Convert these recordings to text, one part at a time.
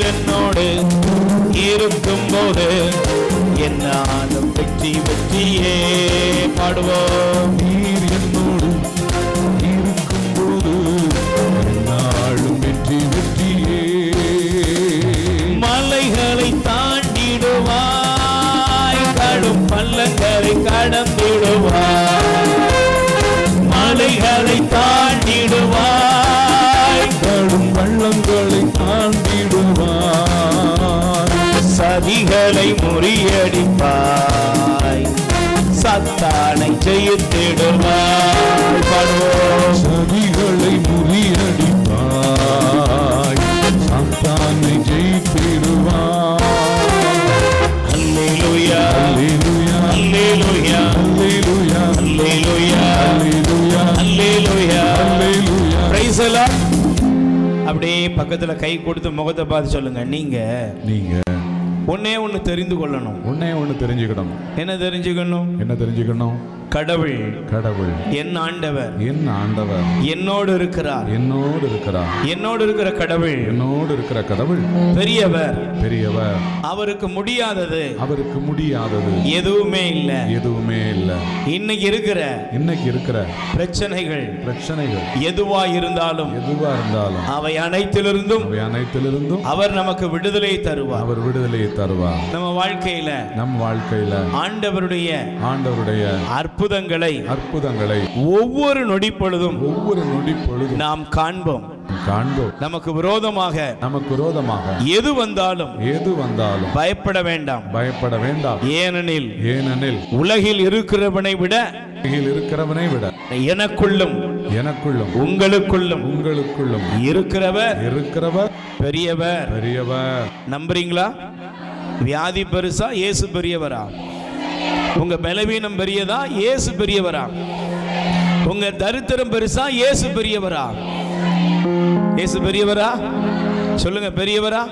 என்னோடு இருக்கும்போது என்னாலும் வெற்றி வெற்றியே பாடுவோம். நீர் என்னோடு இருக்கும்போது என்னாலும் வெற்றி வெற்றியே. மலைகளை தாண்டிடுவாய், கடும் பள்ளங்களை கடந்திடுவாய். மலைகளை தாண்டிடுவாய், கடும் பள்ளங்களை தாண்டிடுவாய். சதிகளை முறியடிப்பாய், சத்தானை ஜெயித்திடுவாய். பாடுவோம். சதிகளை முறியடிப்பாய், சாத்தானை ஜெயித்திடுவாய். அல்லேலூயா அல்லேலூயா அல்லேலூயா அல்லேலூயா அல்லேலூயா அல்லேலூயா அல்லேலூயா. அல்லேலூயா. Praise the Lord. அப்படியே பக்கத்துல கை கொடுத்து முகத்தை பார்த்து சொல்லுங்க, நீங்க ஒன்னே ஒன்னு தெரிந்து கொள்ளணும். ஒன்னே ஒன்னு தெரிஞ்சுக்கணும். என்ன தெரிஞ்சுக்கணும்? என்ன தெரிஞ்சுக்கணும்? கடவுள் கடவுள் என் ஆண்டவர், என் ஆண்டவர் என்னோடு இருக்கிறார். என்னோடு இருக்கிறார். என்னோடு இருக்கிற கடவுள், என்னோடு இருக்கிற கடவுள் பெரியவர். பெரியவர். அவருக்கு முடியாதது, அவருக்கு முடியாதது எதுவுமே இல்ல. எதுவுமே இல்ல. இன்னைக்கு இருக்கிற பிரச்சனைகள் எதுவா இருந்தாலும் அவை அனைத்திலிருந்தும் அவர் நமக்கு விடுதலை தருவார். அவர் விடுதலையை தருவார். நம்ம வாழ்க்கையில ஆண்டவருடைய அற்புதங்களை ஒவ்வொரு நொடி பொழுதும் நாம் காண்போம். நமக்கு விரோதமாக எது வந்தாலும் பயப்பட வேண்டாம். ஏனெனில் உலகில் இருக்கிறவனை விட எனக்குள்ளும் உங்களுக்குள்ளும் இருக்கிறவர் பெரியவர். நம்புறீங்களா? வியாதி பெருசா, இயேசு பெரியவரா? உங்க பலவீனம் பெரியதா, இயேசு பெரியவரா? உங்க தரித்திரம் பெருசா, இயேசு பெரியவரா? இயேசு பெரியவரா? சொல்லுங்க, பெரியவரா?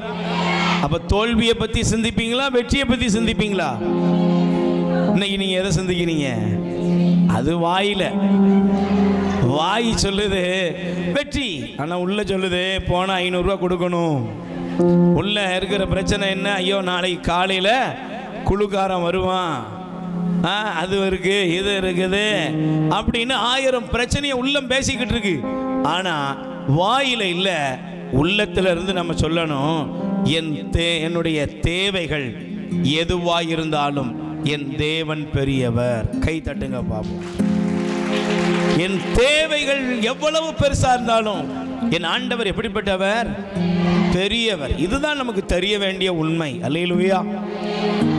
அப்ப தோல்வியை பத்தி சிந்திப்பீங்களா, வெற்றியை பத்தி சிந்திப்பீங்களா? இன்னைக்கு நீங்க எதை சிந்திக்கிறீங்க? அது வாய் சொல்லுது வெற்றி, ஆனா உள்ள சொல்லுது போனா 500 ரூபாய் கொடுக்கணும். உள்ள இருக்கிற பிரச்சனை என்ன? ஐயோ நாளைக்கு காலையில குழுக்காரன் வருவான், அது இருக்கு இது இருக்குது அப்படின்னு 1000 பிரச்சனையை உள்ளம் பேசிக்கிட்டு இருக்கு. ஆனா வாயில இல்ல, உள்ளத்துல இருந்து நம்ம சொல்லணும், என்னுடைய தேவைகள் எதுவாய் இருந்தாலும் என் தேவன் பெரியவர். கை தட்டுங்க பாப்போம். என் தேவைகள் எவ்வளவு பெருசா இருந்தாலும் என் ஆண்டவர் எப்படிப்பட்டவர்? பெரியவர். இதுதான் நமக்கு தெரிய வேண்டிய உண்மை. அல்லேலூயா.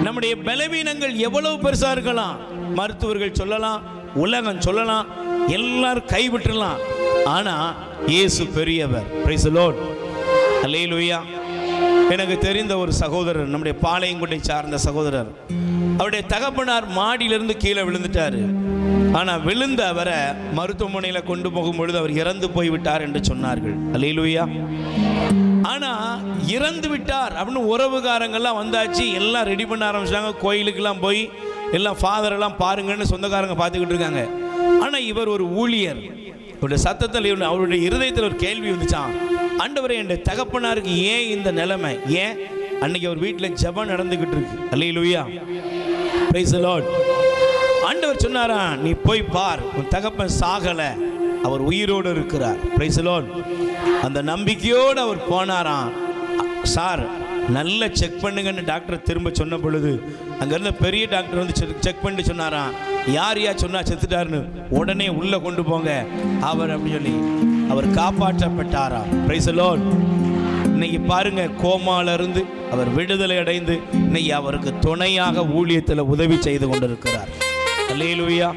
நம்முடைய பலவீனங்கள் எவ்வளவு பெருசா இருக்கலாம், மருத்துவர்கள் சொல்லலாம், உலகம் சொல்லலாம், எல்லாரும் கைவிட்டுறலாம், ஆனா இயேசு பெரியவர். Praise the lord. அல்லேலூயா. எனக்கு தெரிந்த ஒரு சகோதரர், நம்முடைய பாளையங்கோட்டை சார்ந்த சகோதரர், அவருடைய தகப்பனார் மாடியிலிருந்து கீழே விழுந்துட்டாரு. ஆனா விழுந்த அவரை மருத்துவமனையில கொண்டு போகும்பொழுது அவர் இறந்து போய்விட்டார் என்று சொன்னார்கள். அல்லேலூயா. ஆனா இறந்து விட்டார் அப்படின்னு உறவுகாரங்கள்லாம் வந்தாச்சு, எல்லாம் ரெடி பண்ண ஆரம்பிச்சாங்க. கோயிலுக்கெல்லாம் போய் எல்லாம் ஃபாதர் எல்லாம் பாருங்கன்னு சொந்தக்காரங்க பார்த்துக்கிட்டு இருக்காங்க. ஆனா இவர் ஒரு ஊழியர். அவருடைய சத்தத்தில் அவருடைய இருதயத்தில் ஒரு கேள்வி வந்துச்சான், ஆண்டவரே என் தகப்பனாருக்கு ஏன் இந்த நிலைமை? ஏன்? அன்னைக்கு அவர் வீட்டில் ஜெபம் நடந்துகிட்டு இருக்கு. அல்லேலூயா. Praise the lord. ஆண்டவர் சொன்னாரா, நீ போய் பார், உன் தகப்பன் சாகல, அவர் உயிரோடு இருக்கிறார். Price the lord. அந்த நம்பிக்கையோடு அவர் போனாராம். சார் நல்ல செக் பண்ணுங்கன்னு டாக்டர் திரும்ப சொன்ன பொழுது அங்க இருந்த பெரிய டாக்டர் வந்து செக் பண்ணிட்டு சொன்னாராம், யார் சொன்னா செத்துட்டாருன்னு, உடனே உள்ள கொண்டு போங்க அவர் அப்படின்னு சொல்லி அவர் காப்பாற்றப்பட்டாராம். Price the Lord. இன்னைக்கு பாருங்க, கோமால இருந்து அவர் விடுதலை அடைந்து இன்னைக்கு அவருக்கு துணையாக ஊழியத்தில் உதவி செய்து கொண்டிருக்கிறார். அல்லேலூயா.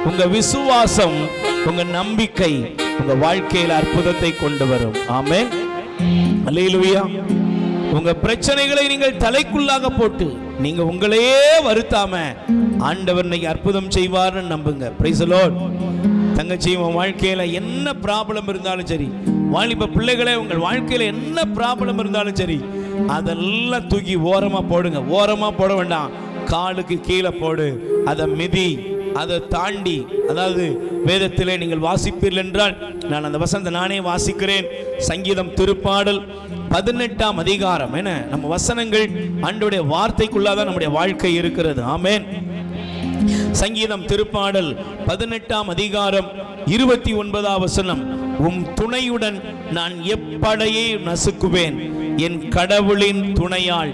உங்க விசுவாசம், உங்க நம்பிக்கை உங்க வாழ்க்கையில் அற்புதத்தை கொண்டு வரும். ஆமென். அல்லேலூயா. உங்க பிரச்சனைகளை நீங்கள் தலைக்குள்ளாக போட்டு நீங்க உங்களையே வருத்தாம ஆண்டவர் இன்னைக்கு அற்புதம் செய்வார்னு நம்புங்க. Price the Lord. தங்கச்சி, உன் வாழ்க்கையில என்ன ப்ராப்ளம் இருந்தாலும் சரி, வாலிப பிள்ளைகளே உங்கள் வாழ்க்கையில என்ன ப்ராப்ளம் இருந்தாலும் சரி, அதெல்லாம் தூக்கி ஓரமா போடுங்க. ஓரமா போட வேண்டாம், காலுக்கு கீழே போடு, அதை மிதி. அதை தாண்டி, அதாவது வேதத்திலே நீங்கள் வாசிப்பீர்கள் என்றால், நான் அந்த வசனத்தை நானே வாசிக்கிறேன். சங்கீதம் திருப்பாடல் 18ஆம் அதிகாரம். என்ன, நம்ம வசனங்கள் ஆண்டவருடைய வார்த்தைக்குள்ளாதான் நம்முடைய வாழ்க்கை இருக்கிறது. ஆமென். சங்கீதம் திருப்பாடல் 18ஆம் அதிகாரம் 29ஆம் வசனம். உம் துணையுடன் நான் எப்படையை நசுக்குவேன், என் கடவுளின் துணையால்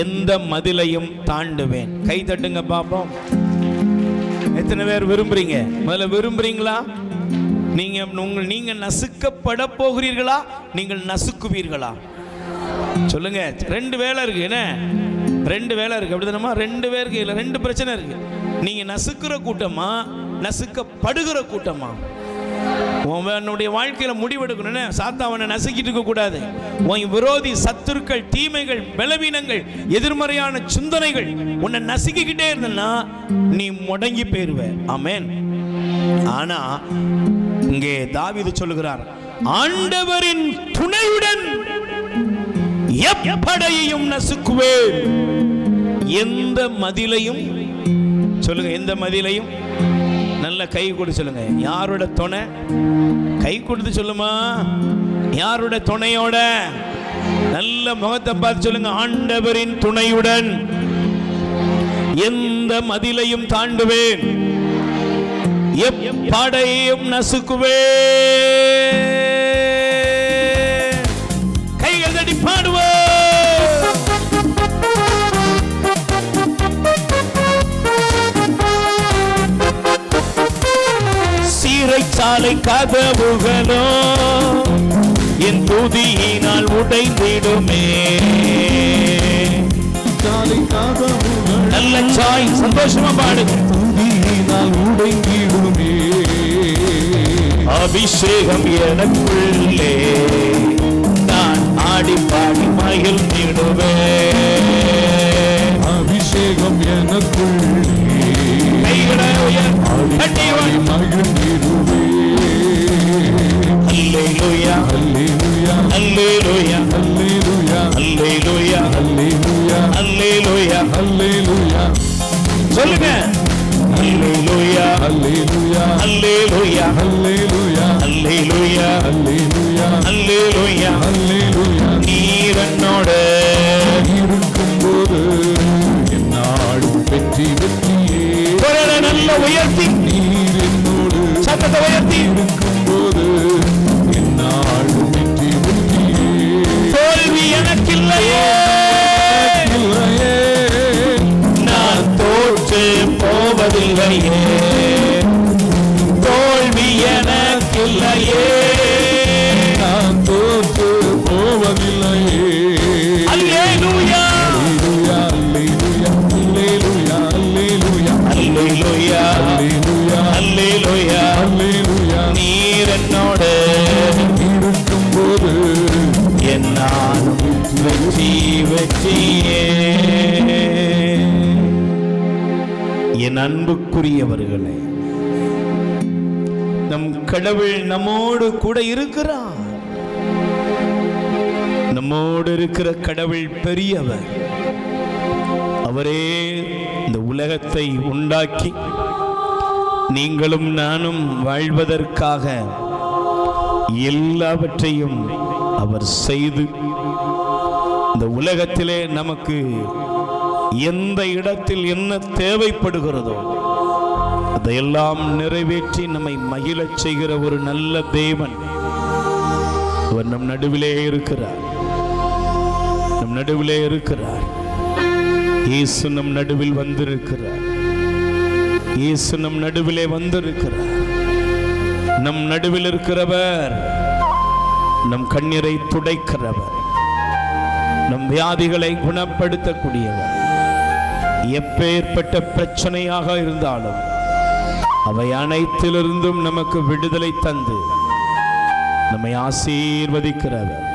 எந்த மதிலையும் தாண்டுவேன். கை தட்டுங்க பாப்போம். எத்தனை பேர் விரும்புறீங்க? முதல்ல விரும்புறீங்களா? நீங்க நசுக்கப்பட போகிறீர்களா, நீங்கள் நசுக்குவீர்களா? சொல்லுங்க. ரெண்டு வேலை இருக்கு. என்ன, ரெண்டு வேலை இருக்கு. அப்படிதானமா? ரெண்டு பேருக்கு இல்லை, ரெண்டு பிரச்சனை இருக்கு. நீங்க நசுக்கிற கூட்டமா, நசுக்கப்படுகிற கூட்டமா? உன்னுடைய வாழ்க்கையில முடிவெடுக்கணும். சாத்தாவனை நசுக்கிட்டு இருக்க கூடாது. உன் விரோதி சத்துருக்கள், தீமைகள், பலவீனங்கள், எதிர்மறையான சிந்தனைகள் உன்னை நசுக்கிக்கிட்டே இருந்தனா நீ முடங்கி போயிருவ. ஆமென். ஆனா இங்கே தாவீது சொல்லுகிறார், ஆண்டவரின் துணையுடன் எப்படையையும் நசுக்குவேன், எந்த மதிலையும். சொல்லுங்க, எந்த மதிலையும். நல்ல கை கொடு சொல்லுங்க. யாரோட துணை? கை கொடுத்து சொல்லுமா. யாரோட துணையோட? நல்ல முகத்தை பார்த்து சொல்லுங்க. ஆண்டவரின் துணையுடன் எந்த மதிலையும் தாண்டுவேன், எப்படையையும் நசுக்குவேன். கைகள் தட்டி பாடுவோம். சிறைச்சாலை கதவுகளோ என் துதியினால் உடைந்திடுமே. நல்ல சாய், சந்தோஷமா பாடு. துதியினால் உடைந்திடுமே. அபிஷேகம் எனக்குள்ளே, நான் ஆடி பாடி மகிழ்ந்திடுவேன். அபிஷேகம் எனக்குள்ளே, கைகளை உயர்த்தி அல்லேலூயா, அல்லேலூயா, அல்லேலூயா, அல்லேலூயா, அல்லேலூயா, அல்லேலூயா, அல்லேலூயா. சொல்லுங்க. அல்லேலூயா, அல்லேலூயா, அல்லேலூயா, அல்லேலூயா, அல்லேலூயா, அல்லேலூயா, அல்லேலூயா, அல்லேலூயா. நீர் என்னோட இருக்கும்போது என்னாலும் வெற்றி வெற்றியே. நல்ல உயர்த்தி, நீர் என்னோடு சத்தத்தை உயர்த்தி இருக்கும்போது என்னாலும் வெற்றி வெற்றியே. தோல்வி எனக்கில்லையே, நான் தோற்று போவதில்லையே. தோல்வி எனக்கில்லையே, நான் தோற்று போவதில்லையே. அல்லேலூயா, அல்லேலூயா, அல்லேலூயா, அல்லேலூயா, அல்லேலூயா, அல்லேலூயா, அல்லேலூயா, அல்லேலூயா. நீர் என்னோடு இருக்கும்போது என்னாலும் வெற்றி வெற்றியே. என் அன்புக்குரியவர்களே, நம் கடவுள் நம்மோடு கூட இருக்கிறார். நம்மோடு இருக்கிற கடவுள் பெரியவர். அவரே இந்த உலகத்தை உண்டாக்கி நீங்களும் நானும் வாழ்வதற்காக எல்லாவற்றையும் அவர் செய்து, இந்த உலகத்திலே நமக்கு எந்த இடத்தில் என்ன தேவைப்படுகிறதோ அதையெல்லாம் நிறைவேற்றி நம்மை மகிழச் செய்கிற ஒரு நல்ல தேவன் அவர் நம் நடுவிலே இருக்கிறார். நம் நடுவிலே இருக்கிறார். இயேசு நம் நடுவில் வந்திருக்கிறார். இயேசு நம் நடுவிலே வந்திருக்கிறார். நம் நடுவில் இருக்கிறவர் நம் கண்ணீரை துடைக்கிறவர், நம் வியாதிகளை குணப்படுத்தக்கூடியவர். எப்பேற்பட்ட பிரச்சனையாக இருந்தாலும் அவை அனைத்திலிருந்தும் நமக்கு விடுதலை தந்து நம்மை ஆசீர்வதிக்கிறவர்.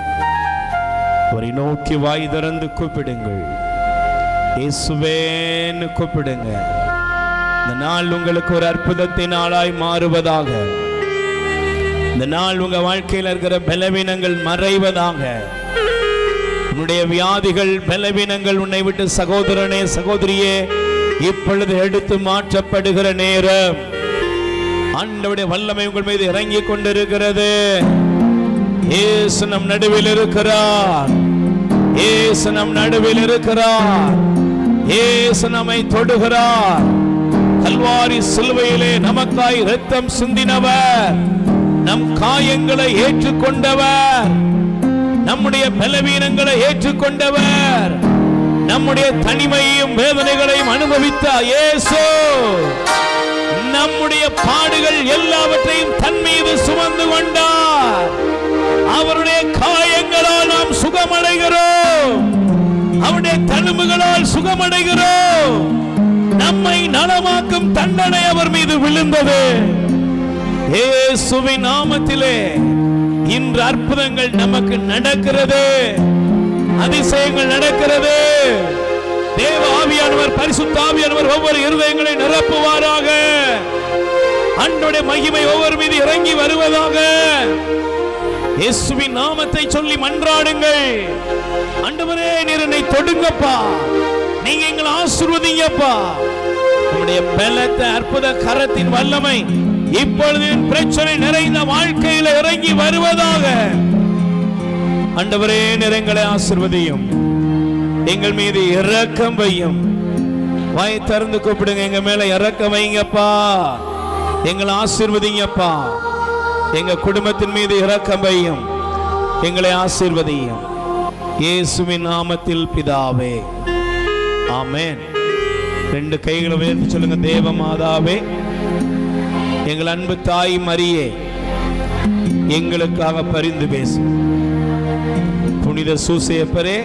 அவரை நோக்கி வாய் திறந்து கூப்பிடுங்கள். இயேசுவேன்னு கூப்பிடுங்க. இந்த நாள் உங்களுக்கு ஒரு அற்புதத்தின் நாளாய் மாறுவதாக. இந்த நாள் உங்க வாழ்க்கையில் இருக்கிற பலவீனங்கள் மறைவதாக. உன்னுடைய வியாதிகள், பலவீனங்கள் உன்னை விட்டு சகோதரனே, சகோதரியே இப்பொழுது எடுத்து மாற்றப்படுகிற நேரம். ஆண்டவருடைய வல்லமை உங்கள் மீது இறங்கி கொண்டிருக்கிறது. இயேசு நம் நடுவில் இருக்கிறார். இயேசு நம் நடுவில் இருக்கிறார். இயேசு நம்மை தொடுகிறார். கல்வாரி சிலுவையிலே நமக்காய் இரத்தம் சிந்தினவர், நம் காயங்களை ஏற்றுக்கொண்டவர், நம்முடைய பலவீனங்களை ஏற்றுக்கொண்டவர், நம்முடைய தனிமையையும் வேதனைகளையும் அனுபவித்த இயேசு நம்முடைய பாடுகள் எல்லாவற்றையும் தன் மீது சுமந்து கொண்டார். அவருடைய காயங்களால் நாம் சுகமடைகிறோம். அவருடைய தழும்புகளால் சுகமடைகிறோம். நம்மை நலமாக்கும் தண்டனை அவர் மீது விழுந்தது. இயேசுவின் நாமத்திலே இன்று அற்புதங்கள் நமக்கு நடக்கிறது. அதிசயங்கள் நடக்கிறது. தேவ ஆவியானவர், பரிசுத்த ஆவியானவர் ஒவ்வொரு இருதயங்களை நிரப்புவாராக. ஆண்டவருடைய மகிமை ஒவ்வொரு மீது இறங்கி வருவதாக. இயேசுவின் நாமத்தை சொல்லி மன்றாடுங்கள். ஆண்டவரே, நீர் என்னை தொடுங்கப்பா, நீங்க எங்களை ஆசீர்வதிங்கப்பா. உம்முடைய பலத்த அற்புத கரத்தின் வல்லமை இப்பொழுது பிரச்சனை நிறைந்த வாழ்க்கையில இறங்கி வருவதாக. ஆண்டவரே, நீர் எங்களை ஆசீர்வதியும், எங்கள் மீது இரக்கம் வையும். வாய் திறந்து கூப்பிடுங்க, எங்க மேல இரக்கம் வைங்கப்பா, எங்களை ஆசீர்வதிங்கப்பா. எங்க குடும்பத்தின் மீது இரக்கம் வையும், எங்களை ஆசீர்வதியும். இயேசுவின் நாமத்தில் பிதாவே, ஆமென். ரெண்டு கைகளை உயர்த்தி சொல்லுங்க. தேவ மாதாவே, எங்கள் அன்பு தாய் மரியே, எங்களுக்காக பரிந்து பேசும். புனித சூசேப்பரே,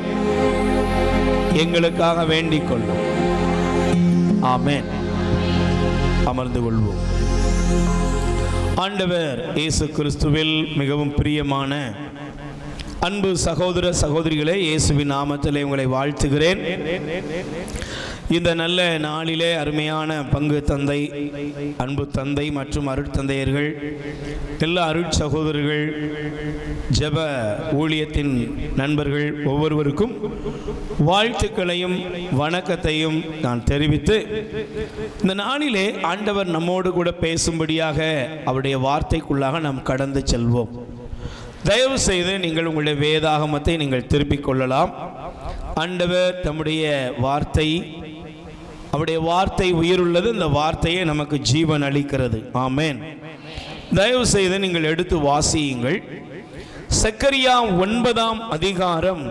எங்களுக்காக வேண்டிக் கொள்ளும். ஆமென். அமர்ந்து கொள்வோம். ஆண்டவர் இயேசு கிறிஸ்துவில் மிகவும் பிரியமான அன்பு சகோதர சகோதரிகளே, இயேசுவின் நாமத்திலே உங்களை வாழ்த்துகிறேன். இந்த நல்ல நாளிலே அருமையான பங்கு தந்தை, அன்பு தந்தை மற்றும் அருட்தந்தையர்கள், எல்லா அருட்சகோதரர்கள், ஜெப ஊழியத்தின் நண்பர்கள் ஒவ்வொருவருக்கும் வாழ்த்துக்களையும் வணக்கத்தையும் நான் தெரிவித்து, இந்த நாளிலே ஆண்டவர் நம்மோடு கூட பேசும்படியாக அவருடைய வார்த்தைக்குள்ளாக நாம் கடந்து செல்வோம். தயவு செய்து நீங்கள் உங்களுடைய வேதாகமத்தை நீங்கள் திருப்பிக் கொள்ளலாம். ஆண்டவர் தம்முடைய வார்த்தை, அவருடைய வார்த்தை உயிருள்ளது. இந்த வார்த்தையை நமக்கு ஜீவன் அளிக்கிறது. ஆமென். தயவு செய்து நீங்கள் எடுத்து வாசியுங்கள். சக்கரியா 9ஆம் அதிகாரம்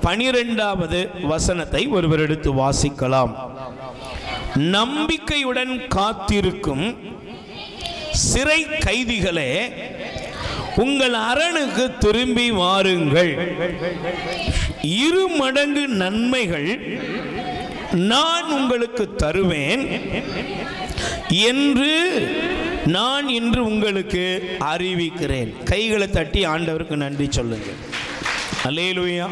12வது வசனத்தை ஒருவர் எடுத்து வாசிக்கலாம். நம்பிக்கையுடன் காத்திருக்கும் சிறை கைதிகளே, உங்கள் அரணுக்கு திரும்பி வாருங்கள். 2 மடங்கு நன்மைகள் நான் உங்களுக்கு தருவேன் என்று நான் இன்று உங்களுக்கு அறிவிக்கிறேன். கைகளை தட்டி ஆண்டவருக்கு நன்றி சொல்லுங்கள். அல்லேலூயா.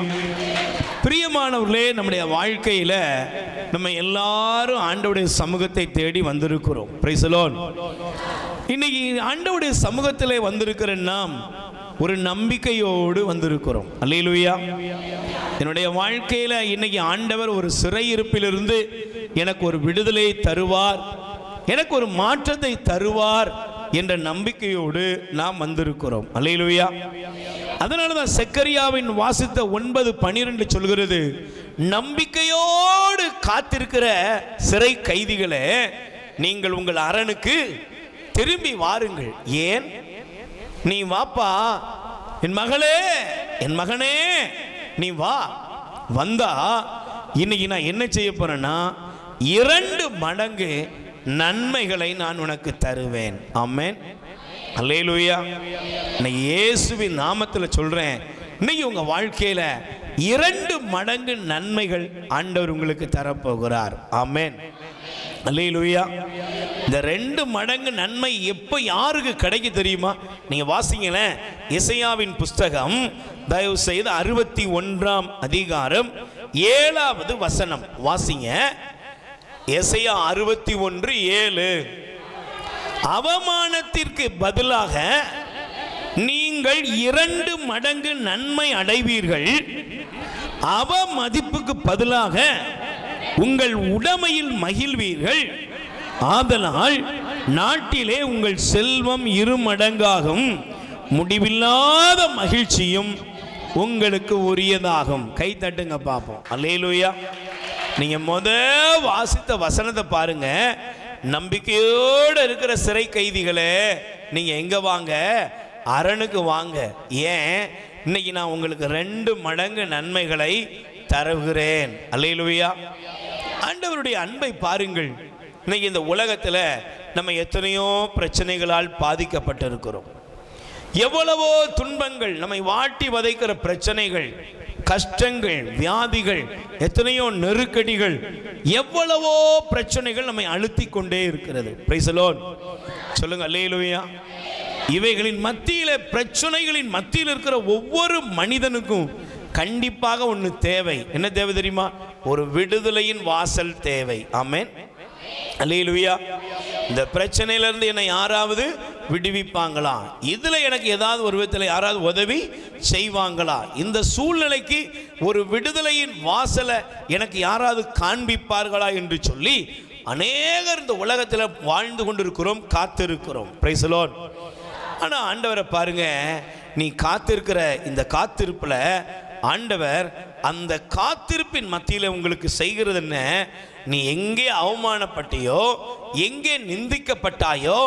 பிரியமானவர்களே, நம்முடைய வாழ்க்கையில நம்ம எல்லாரும் ஆண்டவருடைய சமூகத்தை தேடி வந்திருக்கிறோம். Price the Lord. இன்னைக்கு ஆண்டவருடைய சமூகத்திலே வந்திருக்கிற நாம் ஒரு நம்பிக்கையோடு வந்திருக்கிறோம். அல்லேலூயா. என்னுடைய வாழ்க்கையில இன்னைக்கு ஆண்டவர் ஒரு சிறையிருப்பிலிருந்து எனக்கு ஒரு விடுதலை தருவார், எனக்கு ஒரு மாற்றத்தை தருவார் என்ற நம்பிக்கையோடு நாம் வந்திருக்கிறோம். அல்லேலூயா. அதனாலதான் சக்கரியாவின் வாசித்த 9:12 சொல்கிறது, நம்பிக்கையோடு காத்திருக்கிற சிறை கைதிகளே, நீங்கள் உங்கள் அரணுக்கு திரும்பி வாருங்கள். ஏன்? நீ வாப்பா, என் மகளே, என் மகனே, நீ வா. வந்தா இன்னைக்கு நான் என்ன செய்ய போறேன்னா 2 மடங்கு நன்மைகளை நான் உனக்கு தருவேன். ஆமென். அல்லேலூயா. இன்னைக்கு இயேசுவின் நாமத்தில் சொல்றேன், இன்னைக்கு உங்க வாழ்க்கையில 2 மடங்கு நன்மைகள் ஆண்டவர் உங்களுக்கு தரப்போகிறார். ஆமென். அல்லேலூயா. இந்த 2 மடங்கு நன்மை எப்ப யாருக்கு கிடைக்கு தெரியுமா? நீங்க வாசிங்களேன், எசையாவின் புஸ்தகம் தயவு செய்து 61ஆம் அதிகாரம் 7வது வசனம் வாசிங்க. எசையா 61:7. அவமானத்திற்கு பதிலாக நீங்கள் 2 மடங்கு நன்மை அடைவீர்கள், அவமதிப்புக்கு பதிலாக உங்கள் உடைமையில் மகிழ்வீர்கள். ஆதலால் நாட்டிலே உங்கள் செல்வம் இருமடங்காகும், முடிவில்லாத மகிழ்ச்சியும் உங்களுக்கு உரியதாகும். கை தட்டுங்க பார்ப்போம். அல்லேலூயா. நீங்க வாசித்த வசனத்தை பாருங்க. நம்பிக்கையோடு இருக்கிற சிறை கைதிகளே, நீங்க எங்க வாங்க? அரணுக்கு வாங்க. ஏன்? இன்னைக்கு நான் உங்களுக்கு 2 மடங்கு நன்மைகளை தருகிறேன். அல்லேலூயா. ஆண்டவருடைய அன்பை பாருங்கள். இன்னைக்கு இந்த உலகத்தில் நம்ம எத்தனையோ பிரச்சனைகளால் பாதிக்கப்பட்டிருக்கிறோம். எவ்வளவோ துன்பங்கள், நம்மை வாட்டி வதைக்கிற பிரச்சனைகள், கஷ்டங்கள், வியாதிகள், எத்தனையோ நெருக்கடிகள், எவ்வளவோ பிரச்சனைகள் நம்மை அழுத்தி கொண்டே இருக்கிறது. Price the lord. சொல்லுங்க அல்லேலூயா. இவைகளின் மத்தியில், பிரச்சனைகளின் மத்தியில் இருக்கிற ஒவ்வொரு மனிதனுக்கும் கண்டிப்பாக ஒன்று தேவை. என்ன தேவை தெரியுமா? ஒரு விடுதலையின் வாசல் தேவை. ஆமென். அல்லேலூயா. இந்த பிரச்சனையிலிருந்து என்னை யாராவது விடுவிப்பாங்களா? இதில் எனக்கு ஏதாவது ஒரு விதத்தில் யாராவது உதவி செய்வாங்களா? இந்த சூழ்நிலைக்கு ஒரு விடுதலையின் வாசலை எனக்கு யாராவது காண்பிப்பார்களா என்று சொல்லி அநேகர் இந்த உலகத்தில் வாழ்ந்து கொண்டிருக்கிறோம், காத்திருக்கிறோம். Price the Lord. ஆனால் ஆண்டவரை பாருங்க, நீ காத்திருக்கிற இந்த காத்திருப்பில் ஆண்டவர் அந்த காத்திருப்பின் மத்தியில் உங்களுக்கு செய்கிறது என்ன? நீ எங்கே அவமானப்பட்டியோ, எங்கே நிந்திக்கப்பட்டாயோ,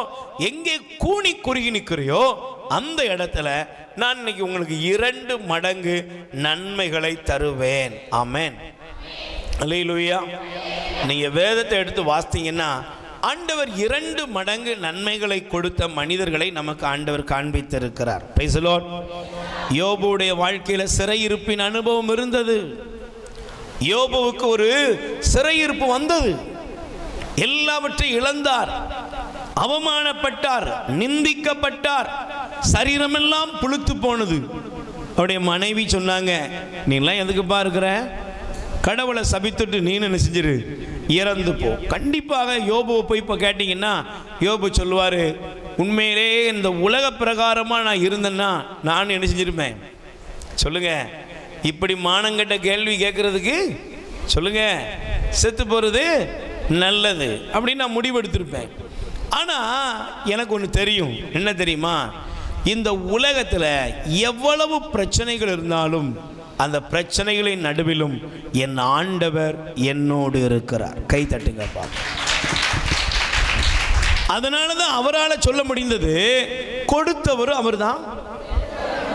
எங்கே கூனி குறுகி நிற்கிறியோ, அந்த இடத்துல நான் இன்னைக்கு உங்களுக்கு 2 மடங்கு நன்மைகளை தருவேன். ஆமென். அல்லேலூயா. நீங்க வேதத்தை எடுத்து வாசித்தீங்கன்னா ஆண்டவர் 2 மடங்கு நன்மைகளை கொடுத்த மனிதர்களை நமக்கு ஆண்டவர் காண்பித்திருக்கிறார். Price the Lord. யோபுடைய வாழ்க்கையில சிறையிருப்பின் அனுபவம் இருந்தது. யோபுவுக்கு ஒரு சிறையிருப்பு வந்தது. எல்லாவற்றையும் இழந்தார், அவமானப்பட்டார், நிந்திக்கப்பட்டார், சரீரமெல்லாம் புழுத்து போனது. அவருடைய மனைவி சொன்னாங்க, நீ எல்லாம் எதுக்குப்பா இருக்கிற? கடவுளை சபித்துட்டு நீ என்ன செஞ்சிரு? இறந்து போ. கண்டிப்பாக யோபுவை போய் இப்போ கேட்டீங்கன்னா யோபு சொல்லுவார், உண்மையிலே இந்த உலக பிரகாரமாக நான் இருந்தேன்னா நான் என்ன செஞ்சிருப்பேன்? சொல்லுங்க. இப்படி மானங்கட்ட கேள்வி கேட்கறதுக்கு சொல்லுங்க, செத்து போகிறது நல்லது அப்படின்னு நான் முடிவெடுத்திருப்பேன். ஆனால் எனக்கு ஒன்று தெரியும். என்ன தெரியுமா? இந்த உலகத்தில் எவ்வளவு பிரச்சனைகள் இருந்தாலும் அந்த பிரச்சனைகளின் நடுவிலும் என் ஆண்டவர் என்னோடு இருக்கிறார். கை தட்டுங்கப்பா. அதனால தான் அவரால் சொல்ல முடிந்தது, கொடுத்தவர் அவர் தான்.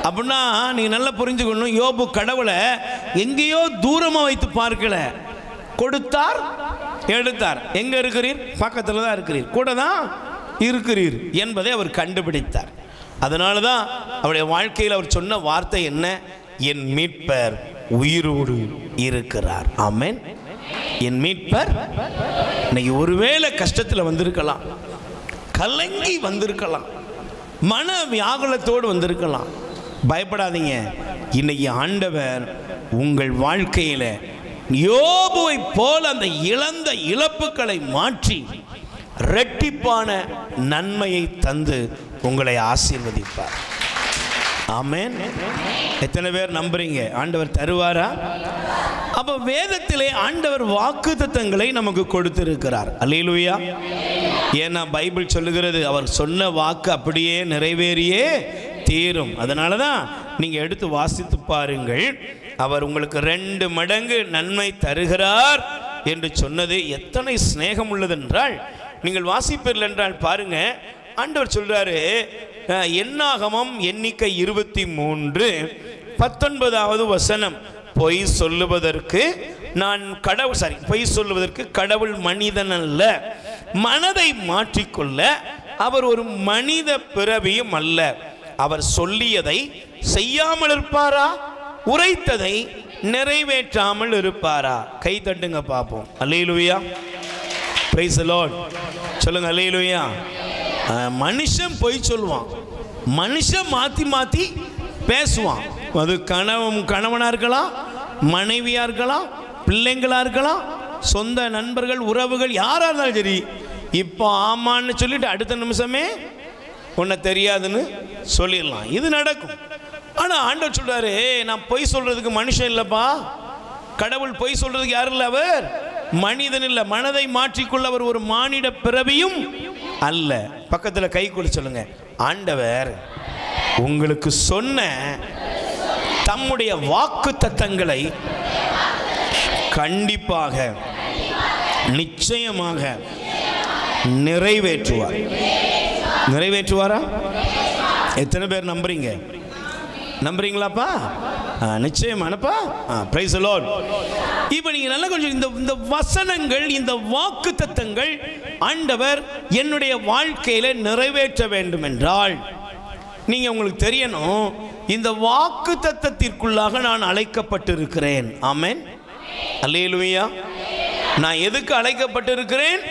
அப்படின்னா நீங்க நல்லா புரிஞ்சுக்கணும், யோபு கடவுளை எங்கேயோ தூரமாக வைத்து பார்க்கல. கொடுத்தார், எடுத்தார். எங்க இருக்கிறீர்? பக்கத்தில் தான் இருக்கிறீர், கூட தான் இருக்கிறீர் என்பதை அவர் கண்டுபிடித்தார். அதனால தான் அவருடைய வாழ்க்கையில் அவர் சொன்ன வார்த்தை என்ன? என் மீட்பர் உயிரோடு இருக்கிறார். ஆமென். என் மீட்பர். இன்னைக்கு ஒருவேளை கஷ்டத்தில் வந்திருக்கலாம், கலங்கி வந்திருக்கலாம், மன வியாகுலத்தோடு வந்திருக்கலாம். பயப்படாதீங்க. இன்னைக்கு ஆண்டவர் உங்கள் வாழ்க்கையில் யோபுவை போல அந்த இழந்த இழப்புகளை மாற்றி இரட்டிப்பான நன்மையை தந்து உங்களை ஆசீர்வதிப்பார். ஆமென். எத்தனை பேர் நம்புறீங்க ஆண்டவர் தருவாரா? அப்போ வேதத்திலே ஆண்டவர் வாக்குத்தத்தங்களை நமக்கு கொடுத்திருக்கிறார். அல்லேலூயா. ஏன்னா பைபிள் சொல்லுகிறது, அவர் சொன்ன வாக்கு அப்படியே நிறைவேறியே தீரும். அதனால தான் நீங்கள் எடுத்து வாசித்து பாருங்கள். அவர் உங்களுக்கு 2 மடங்கு நன்மை தருகிறார் என்று சொன்னது எத்தனை சிநேகம் உள்ளது என்றால், நீங்கள் வாசிப்பீர்கள் என்றால் பாருங்க. ஆண்டவர் சொல்றாரு, என்னாகமம் எண்ணிக்கை 23 19வது வசனம், பொய் சொல்லுவதற்கு பொய் சொல்லுவதற்கு கடவுள் மனிதன் அல்ல, மனதை மாற்றிக்கொள்ள அவர் ஒரு மனித பிறவியும் அல்ல. அவர் சொல்லியதை செய்யாமல் இருப்பாரா? உரைத்ததை நிறைவேற்றாமல் இருப்பாரா? கை தட்டுங்க பார்ப்போம். அல்லேலூயா. Praise the lord. சொல்லுங்க அல்லேலூயா. மனுஷன் பொய் சொல்லுவான், மனுஷன் மாற்றி மாற்றி பேசுவான். அது கணவனாக இருக்கலாம், மனைவியாக இருக்கலாம், பிள்ளைங்களாக இருக்கலாம், சொந்த நண்பர்கள், உறவுகள், யாராக இருந்தாலும் சரி. இப்போ ஆமான்னு சொல்லிட்டு அடுத்த நிமிஷமே உன்னை தெரியாதுன்னு சொல்லிடலாம். இது நடக்கும். ஆனால் ஆண்டவர் சொல்றாரு, நான் பொய் சொல்றதுக்கு மனுஷன் இல்லைப்பா. கடவுள் பொய் சொல்றதுக்கு யாரும் இல்லை, அவர் மனிதன் இல்ல. மனதை மாற்றிக்கொள்ள அவர் ஒரு மானிட பிறவியும் அல்ல. பக்கத்தில் கை கொடு சொல்லுங்க, ஆண்டவர் உங்களுக்கு சொன்ன தம்முடைய வாக்கு தத்தங்களை கண்டிப்பாக நிச்சயமாக நிறைவேற்றுவார். நிறைவேற்றுவாரா? எத்தனை பேர் நம்புறீங்க? நம்புறீங்களாப்பா? நிச்சயமானப்பா. Praise the lord. இப்போ நீங்க நல்லா கொஞ்சம் இந்த வசனங்கள், இந்த வாக்கு தத்தங்கள் ஆண்டவர் என்னுடைய வாழ்க்கையில நிறைவேற்ற வேண்டும் என்றால் நீங்க உங்களுக்கு தெரியணும், இந்த வாக்கு தத்தத்திற்குள்ளாக நான் அழைக்கப்பட்டிருக்கிறேன். ஆமென், அல்லேலூயா. நான் எதுக்கு அழைக்கப்பட்டிருக்கிறேன்?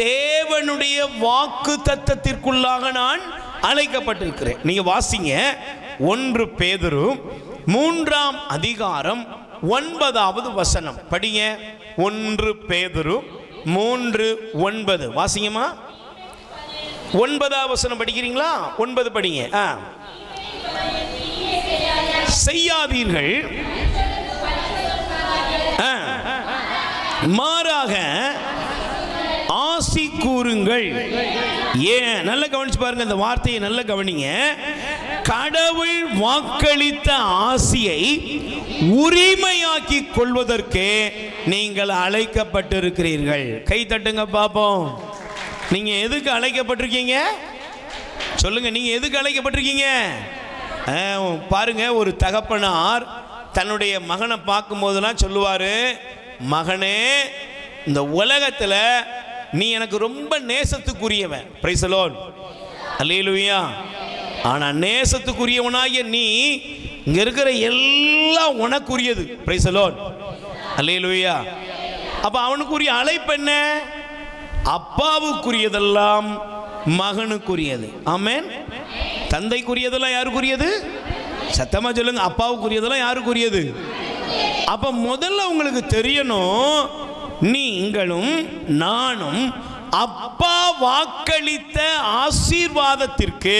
தேவனுடைய வாக்கு தத்தத்திற்குள்ளாக நான் அழைக்கப்பட்டிருக்கிறேன். நீங்க வாசிங்க 1 பேதுரு 3ஆம் அதிகாரம் 9வது வசனம் படிங்க. 1 பேதுரு 3:9 வாசிங்கம்மா. 9வது வசனம் படிக்கிறீங்களா? 9 படிங்க. செய்யாதீர்கள், மாறாக ஆசி கூறுங்கள். ஏன்? நல்ல கவனிச்சு பாருங்க, இந்த வார்த்தையை நல்ல கவனிங்க. கடவுள் வாக்களித்த ஆசியை உரிமையாக்கி கொள்வதற்கு நீங்கள் அழைக்கப்பட்டிருக்கிறீர்கள். கை தட்டுங்க பாப்போம். நீங்க எதுக்கு அழைக்கப்பட்டிருக்கீங்க? சொல்லுங்க, நீங்க எதுக்கு அழைக்கப்பட்டிருக்கீங்க? பாருங்க, ஒரு தகப்பனார் தன்னுடைய மகனை பார்க்கும் போதெல்லாம் சொல்லுவாரு, மகனே, இந்த உலகத்துல நீ எனக்கு ரொம்ப நேசத்துக்குரியவன். பிரைஸ் தி லார்ட், அல்லேலூயா. ஆனா நேசத்துக்குரியவனாகிய நீ, இங்க இருக்கிற எல்லாம் உனக்குரியது. பிரைஸ் தி லார்ட், அல்லேலூயா. அப்ப அவனுக்குரிய அழைப்பு என்ன? அப்பாவுக்குரியதெல்லாம் மகனுக்குரியது. ஆமென். தந்தைக்குரியதெல்லாம் யாருக்குரியது? சத்தமா சொல்லுங்க, அப்பாவுக்குரியதெல்லாம் யாருக்குரியது? அப்ப முதல்ல உங்களுக்கு தெரியணும், நீங்களும் நானும் அப்பா வாக்களித்த ஆசீர்வாதத்திற்கு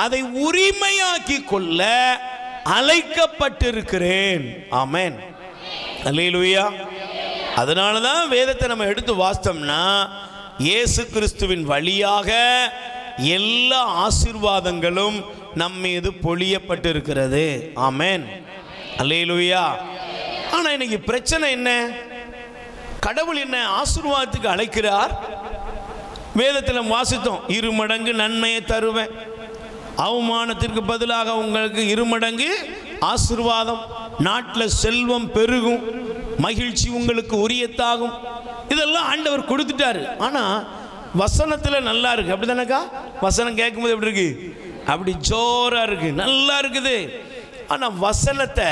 அதை உரிமையாக்கி கொள்ள அழைக்கப்பட்டிருக்கிறேன். ஆமென், அல்லேலூயா. அதனாலதான் வேதத்தை நம்ம எடுத்து வாசித்தோம்னா இயேசு கிறிஸ்துவின் வழியாக எல்லா ஆசீர்வாதங்களும் நம் மீது பொழியப்பட்டிருக்கிறது. ஆமென், அல்லேலூயா. ஆனா இன்னைக்கு பிரச்சனை என்ன? கடவுள் என்ன ஆசீர்வாதத்துக்கு அழைக்கிறார். வேதத்தில் வாசித்தோம், 2 மடங்கு நன்மையை தருவேன், அவமானத்திற்கு பதிலாக உங்களுக்கு 2 மடங்கு ஆசீர்வாதம், நாட்டில் செல்வம் பெருகும், மகிழ்ச்சி உங்களுக்கு உரியத்தாகும். இதெல்லாம் ஆண்டவர் கொடுத்துட்டாரு. ஆனா வசனத்தில் நல்லா இருக்கு, அப்படிதானக்கா? வசனம் கேட்கும்போது எப்படி இருக்கு? அப்படி ஜோரா இருக்கு, நல்லா இருக்குது. ஆனா வசனத்தை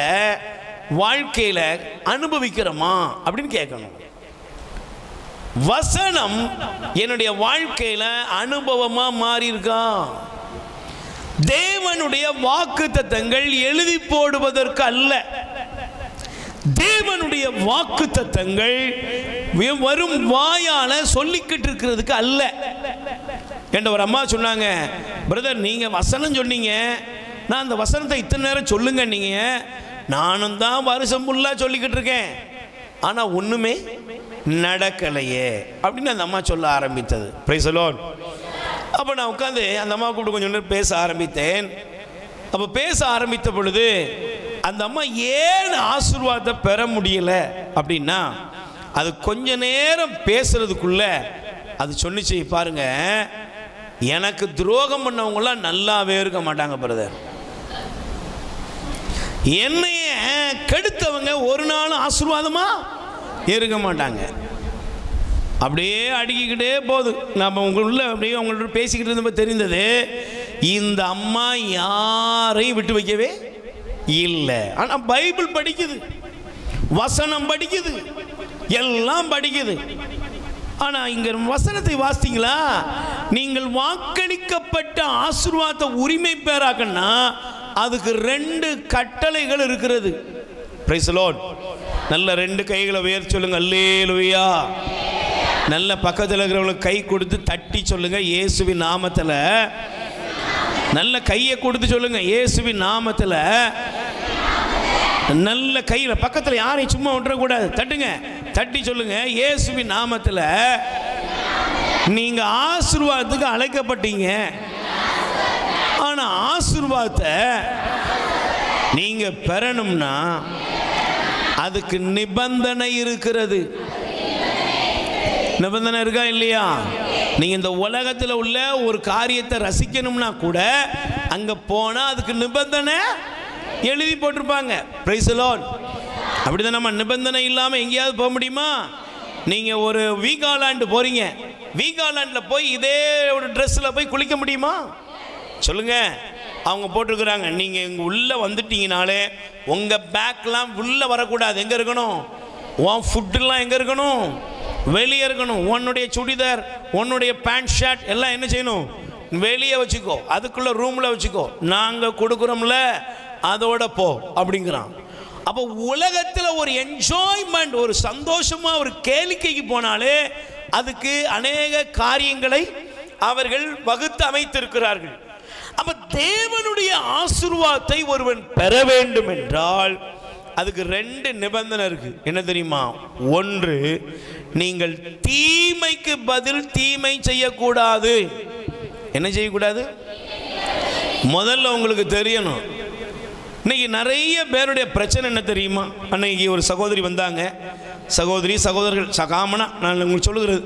வாழ்க்கையில அனுபவிக்கிறோமா அப்படின்னு கேட்கணும். வசனம் என்னுடைய வாழ்க்கையில அனுபவமா மாறி இருக்கா? தேவனுடைய வாக்குத்தத்தங்கள் எழுதி போடுவதற்கு அல்ல, தேவனுடைய வாக்குத்தத்தங்கள் வரும் வாயால சொல்லிக்கிட்டு இருக்கிறதுக்கு அல்ல. என்ற ஒரு அம்மா சொன்னாங்க, பிரதர் நீங்க வசனம் சொன்னீங்க, நான் அந்த வசனத்தை இத்தனை நேரம் சொல்லுங்க நீங்க, நானும் தான் வருஷம் ஃபுல்லா சொல்லிக்கிட்டு இருக்கேன், ஆனா ஒண்ணுமே நடக்கலையே அப்படின்னு அந்த அம்மா சொல்ல ஆரம்பித்தது. Price the Lord. அப்போ நான் உட்காந்து அந்த அம்மா கூட கொஞ்சம் நேரம் பேச ஆரம்பித்தேன். அப்போ பேச ஆரம்பித்த பொழுது அந்த அம்மா ஏன் ஆசீர்வாதத்தை பெற முடியல அப்படின்னா, அது கொஞ்ச நேரம் பேசுறதுக்குள்ள அது சொன்னிச்சு, பாருங்க எனக்கு துரோகம் பண்ணவங்களாம் நல்லாவே இருக்க மாட்டாங்க பிரதர், என்னைய கெடுத்தவங்க ஒரு நாள் ஆசீர்வாதமா இருக்க மாட்டாங்க. அப்படியே அடிக்கிட்டே போகுது. நம்ம உங்களுள்ள அப்படியே உங்கள்ட்ட பேசிக்கிட்டு இருந்தப்ப தெரிந்தது, இந்த அம்மா யாரையும் விட்டு வைக்கவே இல்லை. ஆனால் பைபிள் படிக்குது, வசனம் படிக்குது, எல்லாம் படிக்குது. ஆனால் இங்க வசனத்தை வாசித்தீங்களா? நீங்கள் வாக்களிக்கப்பட்ட ஆசீர்வாதத்தை உரிமை பெறாக்கன்னா அதுக்கு 2 கட்டளைகள் இருக்கிறது. Price the Lord. நல்ல 2 கைகளை உயர்த்தி சொல்லுங்க, அல்லேலூயா. நல்ல பக்கத்தில் இருக்கிறவங்களுக்கு கை கொடுத்து தட்டி சொல்லுங்க, இயேசுவின் நாமத்தில். நல்ல கையை கொடுத்து சொல்லுங்க, இயேசுவின் நாமத்தில். நல்ல கையில் பக்கத்தில் யாரையும் சும்மா விட்டுறக்கூடாது, தட்டுங்க. தட்டி சொல்லுங்க, இயேசுவின் நாமத்தில் நீங்க ஆசீர்வாதத்துக்கு அழைக்கப்பட்டீங்க. ஆனா ஆசீர்வாதத்தை நீங்க பெறணும்னா அதுக்கு நிபந்தனை இருக்கிறது. நிபந்தனை இருக்கா இல்லையா? நீங்க இந்த உலகத்தில் உள்ள ஒரு காரியத்தை ரசிக்கணும்னா கூட அங்க போனா அதுக்கு நிபந்தனை எழுதி போட்டிருப்பாங்க. Price the Lord. அப்படிதான். நம்ம நிபந்தனை இல்லாம எங்கேயாவது போக முடியுமா? நீங்க ஒரு வீகாலாண்டு போறீங்க, வீகாலாண்ட்ல போய் இதே ஒரு ட்ரெஸ்ல போய் குளிக்க முடியுமா? சொல்லுங்க. அவங்க போட்டிருக்கிறாங்க, நீங்க இங்க உள்ள வந்துட்டீங்கனாலே உங்க பேக்லாம் உள்ள வரக்கூடாது. எங்க இருக்கணும்? உன் ஃபுட்டுலாம் எங்க இருக்கணும்? வெளியே இருக்கணும். உன்னுடைய சுடிதார், உன்னுடைய பேண்ட் ஷர்ட் எல்லாம் என்ன செய்யணும்? வெளியே வச்சுக்கோ, அதுக்குள்ள ரூம்ல வச்சுக்கோ. நாங்க கொடுக்குறோம்ல அதோட போ அப்படிங்கிறான். அப்போ உலகத்தில் ஒரு என்ஜாய்மெண்ட், ஒரு சந்தோஷமா ஒரு கேளிக்கைக்கு போனாலே அதுக்கு அநேக காரியங்களை அவர்கள் வகுத்து அமைத்திருக்கிறார்கள். அப்ப தேவனுடைய ஆசீர்வாதத்தை ஒருவன் பெற வேண்டும் என்றால் அதுக்கு ரெண்டு நிபந்தனை இருக்கு. என்ன தெரியுமா? ஒன்று, நீங்கள் தீமைக்கு பதில் தீமை செய்யக்கூடாது. என்ன செய்யக்கூடாது? முதல்ல உங்களுக்கு தெரியணும். இன்னைக்கு நிறைய பேருடைய பிரச்சனை என்ன தெரியுமா? அன்னைக்கு ஒரு சகோதரி வந்தாங்க, சகோதரர்கள் காமனா நான் உங்களுக்கு சொல்லுகிறது.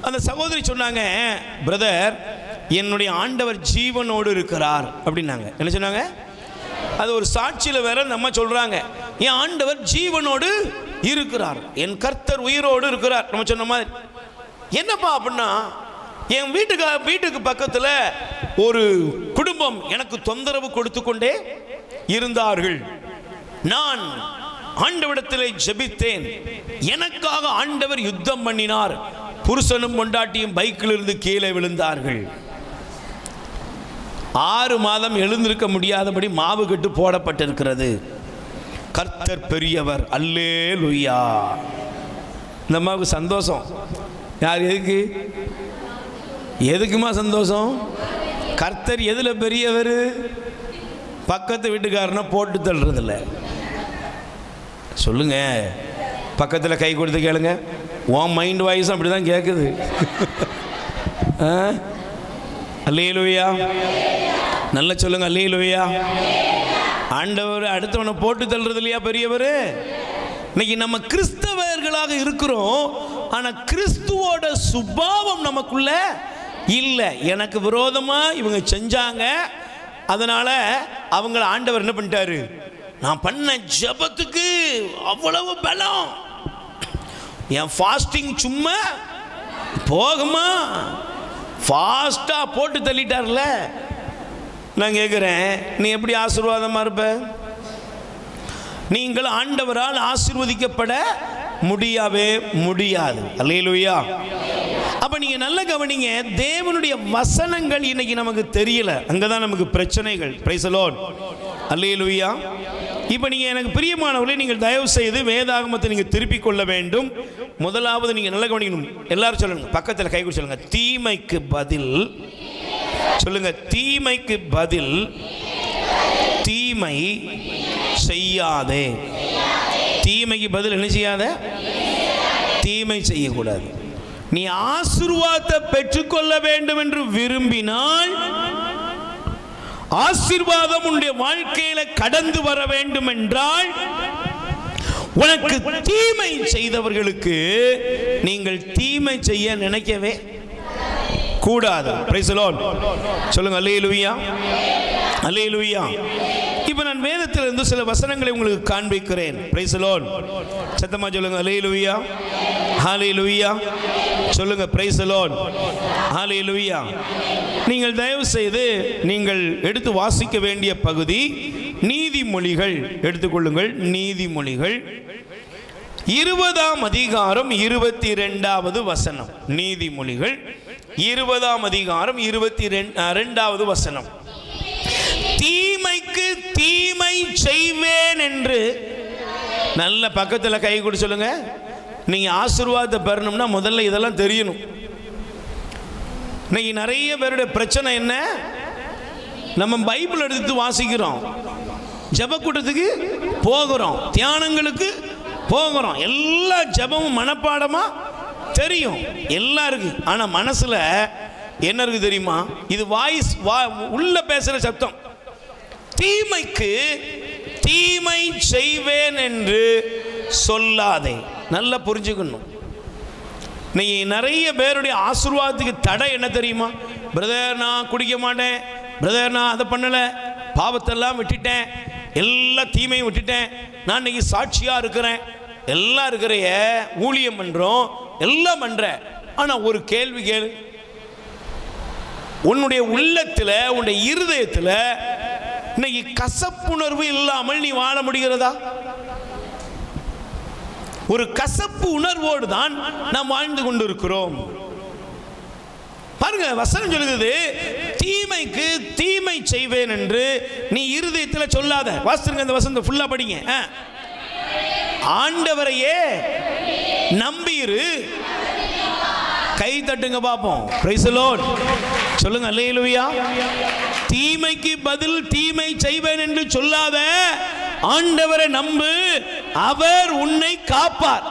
அந்த சகோதரி சொன்னாங்க, பிரதர் என்னுடைய ஆண்டவர் ஜீவனோடு இருக்கிறார் அப்படின்னாங்க. என்ன சொன்னாங்க? அது ஒரு சாட்சியில் வேற நம்ம சொல்றாங்க, என் ஆண்டவர் ஜீவனோடு இருக்கிறார், என் கர்த்தர் உயிரோடு இருக்கிறார். நம்ம சொன்ன மாதிரி என்னப்பா அப்படின்னா, என் வீட்டுக்கு பக்கத்தில் ஒரு குடும்பம் எனக்கு தொந்தரவு கொடுத்து கொண்டே இருந்தார்கள். நான் ஆண்டவரிடத்திலே ஜெபித்தேன், எனக்காக ஆண்டவர் யுத்தம் பண்ணினார். புருஷனும் பொண்டாட்டியும் பைக்கில் இருந்து கீழே விழுந்தார்கள். 6 மாதம் எழுந்திருக்க முடியாதபடி மாவு கட்டு போடப்பட்டிருக்கிறது. கர்த்தர் பெரியவர், அல்லேலூயா. இந்த அம்மாவுக்கு சந்தோஷம். யார்? எதுக்குமா சந்தோஷம்? கர்த்தர் எதுல பெரியவர்? பக்கத்து வீட்டுக்காரனை போட்டு தள்ளுறதில்ல. சொல்லுங்க, பக்கத்தில் கை கொடுத்து கேளுங்க. உன் மைண்ட் வாய்ஸும் அப்படி தான் கேட்குது. அல்லேலூயா. நல்லா சொல்லுங்க, அல்லேலூயா. ஆண்டவர் அடுத்தவனை போட்டு தள்ளுறது இல்லையா பெரியவர்? இன்னைக்கு நம்ம கிறிஸ்தவர்களாக இருக்கிறோம், ஆனால் கிறிஸ்துவோட சுபாவம் நமக்குள்ள இல்லை. எனக்கு விரோதமாக இவங்க செஞ்சாங்க, அதனால அவங்கள ஆண்டவர் என்ன பண்ணிட்டாரு? நான் பண்ண ஜெபத்துக்கு அவ்வளவு பலம், என் ஃபாஸ்டிங் சும்மா போகுமா? ஃபாஸ்டா போட்டு தள்ளிட்டார்ல. நான் கேட்குறேன், நீ எப்படி ஆசீர்வாதமா இருப்ப? நீங்கள் ஆண்டவரால் ஆசீர்வதிக்கப்பட முடியவே முடியாது. அல்லேலூயா. அப்ப நீங்க நல்ல கவனிங்க, தேவனுடைய வசனங்கள் இன்னைக்கு நமக்கு தெரியல, அங்கதான் நமக்கு பிரச்சனைகள். Praise the lord. அல்லேலூயா. இப்போ நீங்கள் எனக்கு பிரியமானவர்களே, நீங்கள் தயவு செய்து வேதாகமத்தை நீங்கள் திருப்பிக் கொள்ள வேண்டும். முதலாவது நீங்கள் நல்ல கவனிக்கணும். எல்லாரும் சொல்லுங்க, பக்கத்தில் கை கொடுத்து சொல்லுங்க, தீமைக்கு பதில். சொல்லுங்க, தீமைக்கு பதில் தீமை செய்யாதே. தீமைக்கு பதில் என்ன செய்யாத? தீமை செய்யக்கூடாது. நீ ஆசீர்வாதத்தை பெற்றுக்கொள்ள வேண்டும் என்று விரும்பினால், ஆசீர்வாதம் உன்னுடைய வாழ்க்கையில கடந்து வர வேண்டும் என்றால், உனக்கு தீமை செய்தவர்களுக்கு நீங்கள் தீமை செய்ய நினைக்கவே கூடாது. Price the lord. சொல்லுங்க, அல்லேலூயா, அல்லேலூயா. இப்போ நான் வேதத்திலிருந்து சில வசனங்களை உங்களுக்கு காண்பிக்கிறேன். Price the Lord. சத்தமா சொல்லுங்க, அல்லேலூயா, ஹல்லேலூயா. சொல்லுங்க, பிரைஸ் தி லார்ட், ஹல்லேலூயா. நீங்கள் தயவு செய்து நீங்கள் எடுத்து வாசிக்க வேண்டிய பகுதி நீதிமொழிகள். எடுத்துக்கொள்ளுங்கள், நீதிமொழிகள் 20ஆம் அதிகாரம் 22வது வசனம். நீதிமொழிகள் 20ஆம் அதிகாரம் 22வது வசனம். தீமைக்கு தீமை செய்வேன் என்று. நல்ல பக்கத்தில் கை கொடு சொல்லுங்க. நீங்க ஆசீர்வாதத்தை பெறணும்னா முதல்ல இதெல்லாம் தெரியணும். இன்னைக்கு நிறைய பேருடைய பிரச்சனை என்ன? நம்ம பைபிள் எடுத்து வாசிக்கிறோம், ஜெப கூட்டத்துக்கு போகிறோம், தியானங்களுக்கு போகிறோம். எல்லா ஜெபமும் மனப்பாடமா தெரியும், எல்லாம் இருக்கு. ஆனா மனசுல என்ன இருக்கு தெரியுமா? இது வாய்ஸ் உள்ள பேசுற சத்தம். தீமைக்கு தீமை செய்வேன் என்று சொல்லாதே. நல்லா புரிஞ்சுக்கணும். நீ நிறைய பேருடைய ஆசீர்வாதத்துக்கு தடை என்ன தெரியுமா? பிரதர் நான் குடிக்க மாட்டேன், பிரதர் நான் அதை பண்ணலை, பாவத்தெல்லாம் விட்டுட்டேன், எல்லா தீமையும் விட்டுட்டேன், நான் இன்னைக்கு சாட்சியாக இருக்கிறேன், எல்லாம் இருக்கிறைய ஊழியம் பண்ணுறோம், எல்லாம் பண்ணுற. ஆனால் ஒரு கேள்வி கேளு, உன்னுடைய உள்ளத்தில் உன்னுடைய இருதயத்தில் இன்னைக்கு கசப்புணர்வு இல்லாமல் நீ வாழ முடிகிறதா? ஒரு கசப்பு உணர்வோடு தான் நாம் வாழ்ந்து கொண்டிருக்கிறோம். பாருங்க, வசனம் சொல்லுது, தீமைக்கு தீமை செய்வேன் என்று நீ இருதயத்தில் சொல்லாத. வாசிங்க அந்த வசனத்தை ஃபுல்லா படிங்க. ஆண்டவரையே நம்பிரு. கை தட்டுங்க பாப்போம். Price the lord. சொல்லுங்க அல்லேலூயா. தீமைக்கு பதில் தீமை செய்வேன் என்று சொல்லாத, ஆண்டவரை நம்பு, அவர் உன்னை காப்பார்.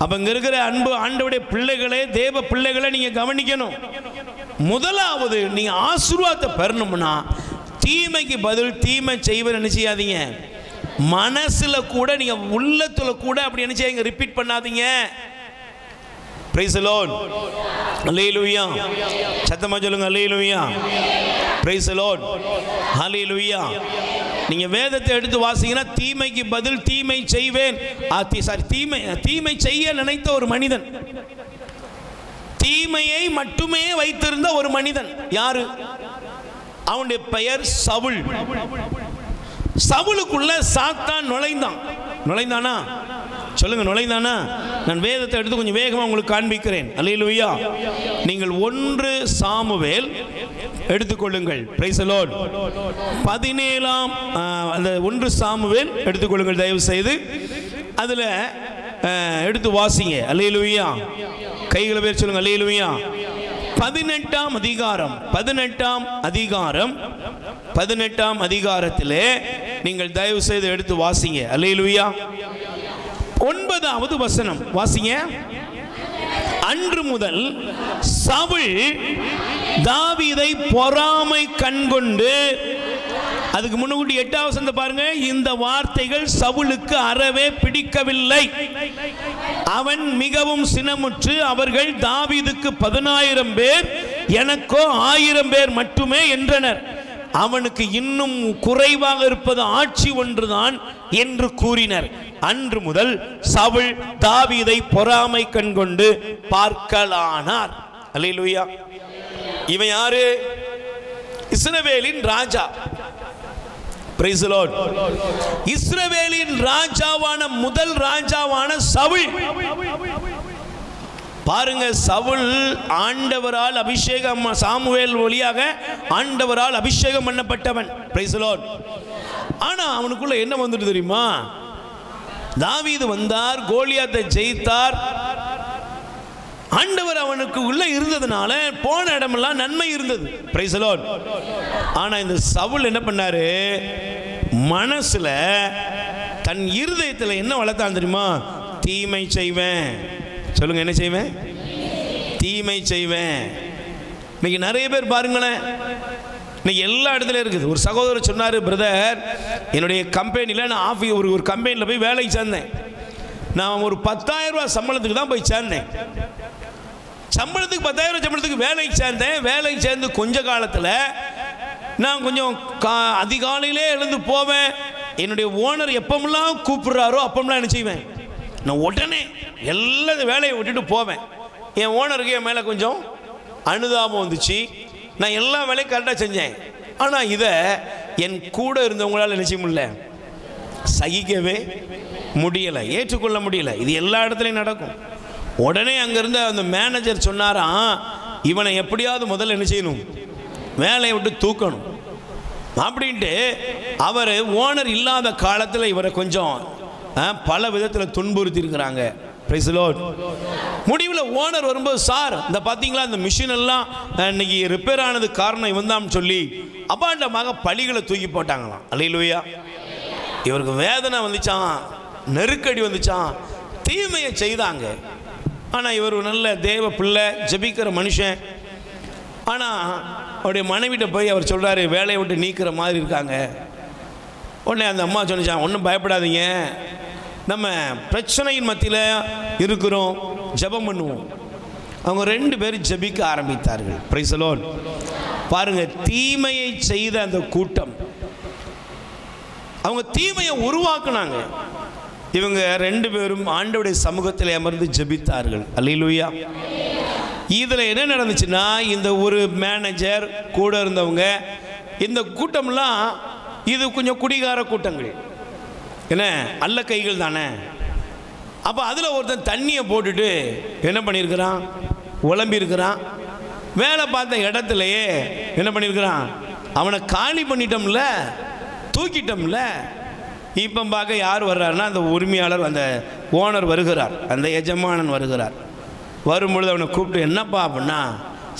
அப்ப இங்க இருக்கிற அன்பு ஆண்டவருடைய பிள்ளைகளே, தேவ பிள்ளைகளை நீங்க கவனிக்கணும். முதலாவது நீங்க ஆசீர்வாதத்தை பெறணும்னா தீமைக்கு பதில் தீமை செய்வேன் என்ன செய்யாதீங்க. மனசுல கூட நீங்க உள்ளத்துல கூட அப்படி என்ன செய்யுங்க, ரிப்பீட் பண்ணாதீங்க. Praise the Lord. Hallelujah. சத்தமா சொல்லுங்க Hallelujah. Praise the Lord. Hallelujah. நீங்க வேதத்தை எடுத்து வாசிங்கன்னா தீமைக்கு பதில் தீமை செய்வேன், தீமை செய்ய நினைத்த ஒரு மனிதன், தீமையை மட்டுமே வைத்திருந்த ஒரு மனிதன் யாரு? அவனுடைய பெயர் சவுல். சவுலுக்குள்ள சாத்தான் நுழைந்தானா? சொல்லுங்க, நுழைந்தானா? நான் வேதத்தை எடுத்து கொஞ்சம் வேகமாக உங்களுக்கு காண்பிக்கிறேன். அல்லேலூயா. நீங்கள் 1 சாமுவேல் எடுத்துக்கொள்ளுங்கள். Price the Lord. 17ஆம் அந்த 1 சாமுவேல் எடுத்துக்கொள்ளுங்கள் தயவு செய்து. அதில் எடுத்து வாசிங்க. அல்லேலூயா. கைகளை பேர் சொல்லுங்க. அல்லேலூயா. 18ஆம் அதிகாரத்திலே நீங்கள் தயவு செய்து எடுத்து வாசிங்க. அல்லேலூயா. 9வது வசனம் வாசிங்க. அன்று முதல் சவுல் தாவீதை பொறாமை கண்கொண்டு, அதுக்கு முன்னாடி 8வது வசனத்தை பாருங்க. இந்த வார்த்தைகள் சவுலுக்கு அறவே பிடிக்கவில்லை. அவன் மிகவும் சினமுற்று, அவர்கள் தாவீதுக்கு 10,000 பேர், எனக்கோ 1000 பேர் மட்டுமே என்றனர். அவனுக்கு இன்னும் குறைவாக இருப்பது ஆட்சி ஒன்றுதான் என்று கூறினர். அன்று முதல் சவுல் தாவீதை பொறாமை கண்கொண்டு பார்க்கலானார். அல்லேலூயா. இவன் யாரு? இஸ்ரவேலின் ராஜா. Price the Lord. இஸ்ரவேலின் ராஜாவான முதல் ராஜாவான சவுல். பாருங்க, சவுல் ஆண்டவரால் அபிஷேகம், சாமுவேல் வழியாக ஆண்டவரால் அபிஷேகம் பண்ணப்பட்டவன். Price the Lord. ஆனா அவனுக்குள்ள என்ன வந்துட்டு தெரியுமா? தாவீது வந்தார், கோலியாத்தை ஜெயித்தார். ஆண்டவர் அவனுக்கு உள்ள இருந்ததுனால போன இடமெல்லாம் நன்மை இருந்தது. Price the Lord. ஆனா இந்த சவுல் என்ன பண்ணாரு? மனசுல தன் இருதயத்தில் என்ன வளர்த்தான் தெரியுமா? தீமை செய்வேன். சொல்லுங்க, என்ன செய்வேன்? தீமை செய்வேன். இன்னைக்கு நிறைய பேர் பாருங்களேன், இன்னைக்கு எல்லா இடத்துலையும் இருக்குது. ஒரு சகோதரர் சொன்னார், பிரதர் என்னுடைய கம்பெனியில் நான் ஒரு கம்பெனியில் போய் வேலைக்கு சேர்ந்தேன். நான் ஒரு 10,000 ரூபா சம்பளத்துக்கு தான் போய் சேர்ந்தேன். சம்பளத்துக்கு 10,000 சம்பளத்துக்கு வேலைக்கு சேர்ந்தேன். வேலைக்கு சேர்ந்து கொஞ்ச காலத்தில் நான் கொஞ்சம் அதிகாலையிலே எழுந்து போவேன். என்னுடைய ஓனர் எப்பமெல்லாம் கூப்பிடுறாரோ அப்பமெல்லாம் என்ன செய்வேன்? நான் உடனே எல்லா வேலையை விட்டுட்டு போவேன். என் ஓனருக்கு என் மேலே கொஞ்சம் அனுதாபம் வந்துச்சு. நான் எல்லா வேலையும் கரெக்டாக செஞ்சேன். ஆனால் இதை என் கூட இருந்தவங்களால் என்ன செய்ய முடியல, சகிக்கவே முடியலை, ஏற்றுக்கொள்ள முடியல. இது எல்லா இடத்துலையும் நடக்கும். உடனே அங்கேருந்த அந்த மேனேஜர் சொன்னாராம், இவனை எப்படியாவது முதல்ல என்ன செய்யணும், வேலையை விட்டு தூக்கணும் அப்படின்ட்டு. அவர் ஓனர் இல்லாத காலத்தில் இவரை கொஞ்சம் பல விதத்தில் துன்புறுத்தி இருக்கிறாங்க. Price the Lord. முடிவில் ஓனர் வரும்போது, சார் இந்த பார்த்தீங்களா இந்த மிஷின் எல்லாம் இன்னைக்கு ரிப்பேர் ஆனது காரணம் இவன் தான் சொல்லி அபாண்டமாக பழிகளை தூக்கி போட்டாங்களாம். அல்லேலூயா. இவருக்கு வேதனை வந்துச்சான். நெருக்கடி வந்துச்சான், தீமையை செய்தாங்க. ஆனால் இவர் ஒரு நல்ல தேவ பிள்ளை, ஜெபிக்கிற மனுஷன். ஆனால் அவருடைய மனைவிட்ட போய் அவர் சொல்கிறாரு, வேலையை விட்டு நீக்கிற மாதிரி இருக்காங்க. உடனே அந்த அம்மா சொன்னிச்சான், ஒன்றும் பயப்படாதீங்க, நம்ம பிரச்சனையின் மத்தியில் இருக்கிறோம், ஜெபம் பண்ணுவோம். அவங்க 2 பேரும் ஜெபிக்க ஆரம்பித்தார்கள். Price the Lord. பாருங்க, தீமையை செய்த அந்த கூட்டம், அவங்க தீமையை உருவாக்குனாங்க. இவங்க 2 பேரும் ஆண்டவருடைய சமூகத்தில் அமர்ந்து ஜெபித்தார்கள். அல்லேலூயா. இதில் என்ன நடந்துச்சுன்னா, இந்த ஒரு மேனேஜர் கூட இருந்தவங்க, இந்த கூட்டம்லாம் இது கொஞ்சம் குடிகார கூட்டங்கள், என்ன அல்ல கைகள் தானே. அப்போ அதில் ஒருத்தன் தண்ணியை போட்டுட்டு என்ன பண்ணியிருக்கிறான், உழம்பியிருக்கிறான். வேலை பார்த்த இடத்துலையே என்ன பண்ணியிருக்கிறான், அவனை காலி பண்ணிட்டோம்ல, தூக்கிட்டோம்ல. இப்போ பார்க்க யார் வர்றாருன்னா, அந்த உரிமையாளர், அந்த ஓனர் வருகிறார், அந்த எஜமானன் வருகிறார். வரும்பொழுது அவனை கூப்பிட்டு, என்னப்பா அப்படின்னா,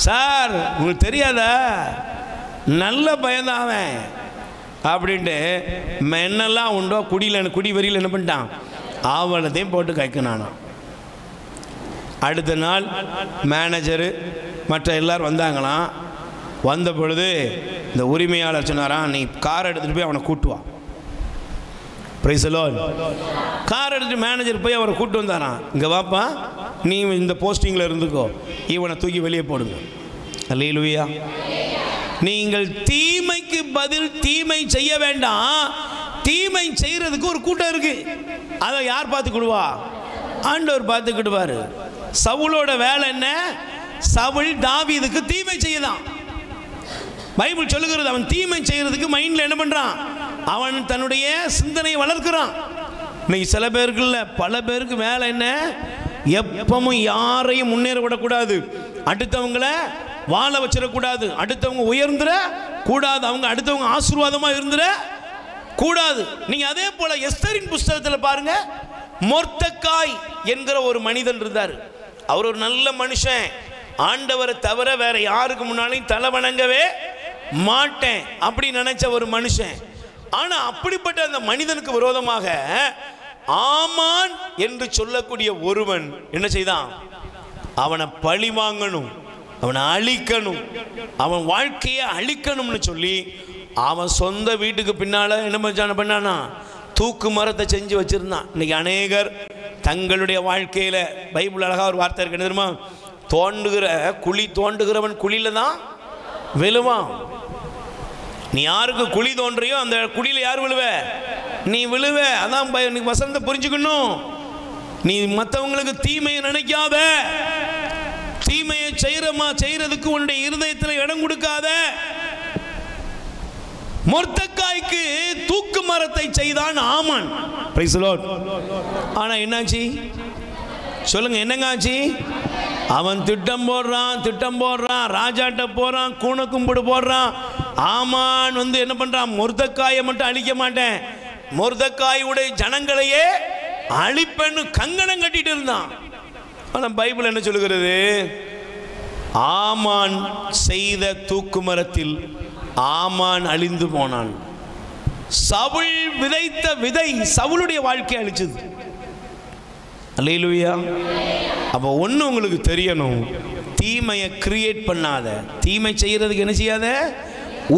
சார் உங்களுக்கு தெரியாதா, நல்ல பயந்தான் அவன் அப்படின்ட்டு என்னெல்லாம் உண்டோ குடியில், குடி வரியில் என்ன பண்ணிட்டான், ஆவணத்தையும் போட்டு கைக்கினானா. அடுத்த நாள் மேனேஜரு மற்ற எல்லாரும் வந்தாங்களாம். வந்த பொழுது இந்த உரிமையாளர் சொன்னாராம், நீ கார் எடுத்துகிட்டு போய் அவனை கூட்டுவா. Praise the lord. கார் எடுத்துகிட்டு மேனேஜர் போய் அவரை கூப்பிட்டு வந்தாராம், இங்கே வாப்பா, நீ இந்த போஸ்டிங்கில் இருந்துக்கோ, இவனை தூக்கி வெளியே போடுங்க. அல்லேலூயா. நீங்கள் தீமைக்கு பதில் தீமை செய்ய வேண்டாம். தீமை செய்யறதுக்கு ஒரு கூட்டம் இருக்கு, அதை யார் பார்த்துக்கிடுவா, ஆண்டவர் பார்த்துக்கிடுவாரு. சவுலோட வேலை என்ன, சவுல் தாவீதுக்கு தீமை செய்யலாம். பைபிள் சொல்லுகிறது, அவன் தீமை செய்யறதுக்கு மைண்ட்ல என்ன பண்றான், அவன் தன்னுடைய சிந்தனையை வளர்க்கிறான். இன்னைக்கு சில பேருக்கு இல்லை, பல பேருக்கு வேலை என்ன, எப்பவும் யாரையும் முன்னேற விடக்கூடாது, அடுத்தவங்களை வாழ வச்சிடக்கூடாது, அடுத்தவங்க உயர்ந்துட கூடாது, அவங்க அடுத்தவங்க ஆசீர்வாதமாக இருந்துட கூடாது. நீங்க அதே போல எஸ்தரின் புஸ்தகத்தில் பாருங்க, மொர்தெக்காய் என்கிற ஒரு மனிதன் இருந்தார். அவர் ஒரு நல்ல மனுஷன், ஆண்டவரை தவிர வேற யாருக்கு முன்னாலையும் தலை வணங்கவே மாட்டேன் அப்படி நினைச்ச ஒரு மனுஷன். ஆனா அப்படிப்பட்ட அந்த மனிதனுக்கு விரோதமாக ஆமான் என்று சொல்லக்கூடிய ஒருவன் என்ன செய்தான், அவனை பழி வாங்கணும், அவனை அழிக்கணும், அவன் வாழ்க்கையை அழிக்கணும்னு சொல்லி அவன் சொந்த வீட்டுக்கு பின்னால என்ன பண்ணானா, தூக்கு மரத்தை செஞ்சு வச்சிருந்தான். இன்னைக்கு அநேகர் தங்களுடைய வாழ்க்கையில, பைபிள் அழகா ஒரு வார்த்தை இருக்கு தெரியுமா, குழி தோண்டுகிறவன் குழியில தான் விழுவான். நீ யாருக்கு குழி தோன்றியோ அந்த குழியில யார் விழுவ, நீ விழுவ. அதான் நீ வசனத்தை புரிஞ்சுக்கணும். நீ மற்றவங்களுக்கு தீமையை நினைக்காத, தீமையை செய்யறதுக்கு உன்னுடைய இருதயத்தில் இடம் கொடுக்காத. மொர்தெக்காய்க்கு தூக்கு மரத்தை செய்தான் ஆமான். Price the Lord. ஆனா என்னாச்சு சொல்லுங்க, என்னங்க ஆச்சு? அவன் திட்டம் போடுறான், ராஜாட்ட போறான், கூண கும்பிடு போடுறான். ஆமான் என்ன பண்றான், மொர்தெக்காயை மட்டும் அழிக்க மாட்டேன், மொர்தெக்காயுடைய ஜனங்களையே அழிப்பேன்னு கங்கணம் கட்டிட்டு இருந்தான். ஆனா பைபிள் என்ன சொல்லுகிறது, ஆமான் செய்த தூக்கு மரத்தில் ஆமான் அழிந்து போனான். சவுல் விதைத்த விதை சவுளுடைய வாழ்க்கையை அழிச்சது. அல்லேலூயா. அப்ப ஒண்ணு உங்களுக்கு தெரியணும், தீமையை கிரியேட் பண்ணாத, தீமை செய்யறதுக்கு என்ன செய்யாத,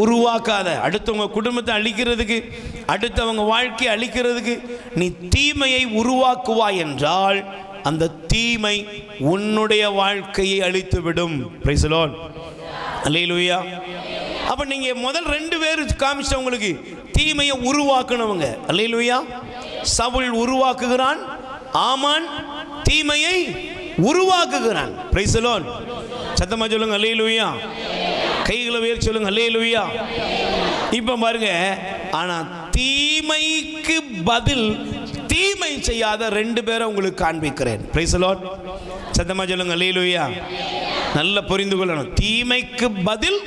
உருவாக்காத. அடுத்தவங்க குடும்பத்தை அழிக்கிறதுக்கு, அடுத்தவங்க வாழ்க்கையை அழிக்கிறதுக்கு நீ தீமையை உருவாக்குவாய் என்றால் அந்த தீமை உன்னுடைய வாழ்க்கையை அழித்துவிடும். Praise the lord. அல்லேலூயா. அப்ப நீங்க முதல் 2 பேர் காமிச்சவங்களுக்கு தீமையை உருவாக்குனவங்க. அல்லேலூயா. சவுல் உருவாக்குகிறான், ஆமான் தீமையை உருவாக்குகிறான். Price the Lord. சத்தமா சொல்லுங்க அல்லேலூயா. கைகளை உயர்த்தி சொல்லுங்க அல்லேலூயா. இப்ப பாருங்க, ஆனா தீமைக்கு பதில் தீமை செய்யாத 2 பேரை உங்களுக்கு காண்பிக்கிறேன். Price the Lord. சத்தமா சொல்லுங்க அல்லேலூயா. நல்ல புரிந்து கொள்ளணும், தீமைக்கு பதில்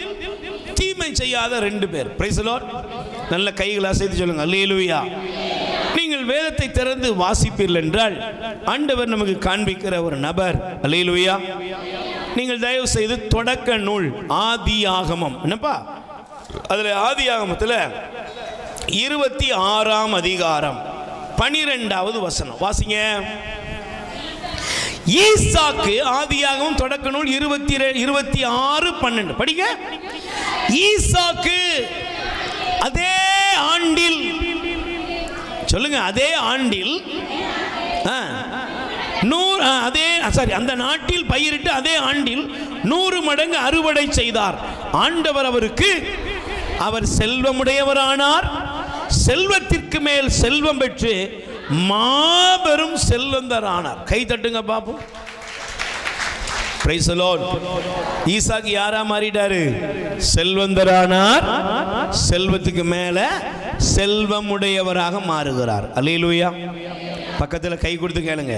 தீமை செய்யாத 2 பேர். Price the Lord. நல்ல கைகளை அசைத்து சொல்லுங்க அல்லேலூயா. நீங்கள் வேதத்தை திறந்து வாசிப்பீர்கள் என்றால் ஆண்டவர் நமக்கு காண்பிக்கிற ஒரு நபர். அல்லேலூயா. நீங்கள் தயவு செய்து தொடக்க நூல் ஆதியாகமம், என்னப்பா அதுல ஆதியாகமத்தில் 26ஆம் அதிகாரம் 12வது வசனம் வாசிங்க. ஈசாக்கு, ஆதியாகமம் தொடக்க நூல் 26:12 படிங்க. ஈசாக்கு அதே ஆண்டில், சொல்லுங்க, அதே ஆண்டில் அந்த நாட்டில் பயிரிட்டு அதே ஆண்டில் 100 மடங்கு அறுவடை செய்தார். ஆண்டவர் அவருக்கு, அவர் செல்வமுடையவரானார், செல்வத்திற்கு மேல் செல்வம் பெற்று மாபெரும் செல்வந்தரானார். கை தட்டுங்க பாப்போம். Price the Lord. ஈசாக்கு யாரா மாறிட்டாரு? செல்வந்தரானார், செல்வத்துக்கு மேல செல்வமுடையவராக மாறுகிறார். அல்லேலூயா. பக்கத்தில் கை கொடுத்து கேளுங்க,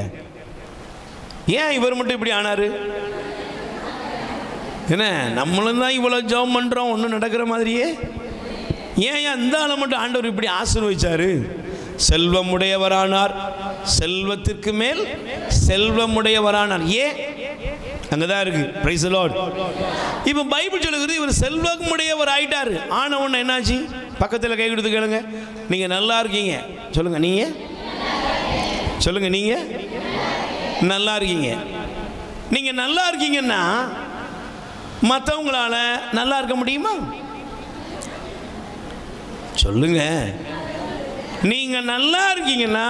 ஏன் இவர் மட்டும் இப்படி ஆனாரு? என்ன, நம்மளும் தான் இவ்வளவு ஜெபம் பண்றோம், ஒன்றும் நடக்கிற மாதிரியே, ஏன் இந்த ஆளை மட்டும் ஆண்டவர் இப்படி ஆசீர்வதிச்சாரு? செல்வமுடையவரானார், செல்வத்திற்கு மேல் செல்வமுடையவரானார். ஏன்? அங்கதான் இருக்கு. Price the lord. இப்போ பைபிள் சொல்லுகிறது இவர் செல்வமுடையவர் ஆயிட்டாரு. ஆன ஒன்று என்னாச்சு? பக்கத்தில் கை கொடுத்து கேளுங்க, நீங்க நல்லா இருக்கீங்க. சொல்லுங்க, நீங்க சொல்லுங்க, நீங்க நல்லா இருக்கீங்க. நீங்க நல்லா இருக்கீங்கன்னா மற்றவங்களால நல்லா இருக்க முடியுமா? சொல்லுங்க. நீங்க நல்லா இருக்கீங்கன்னா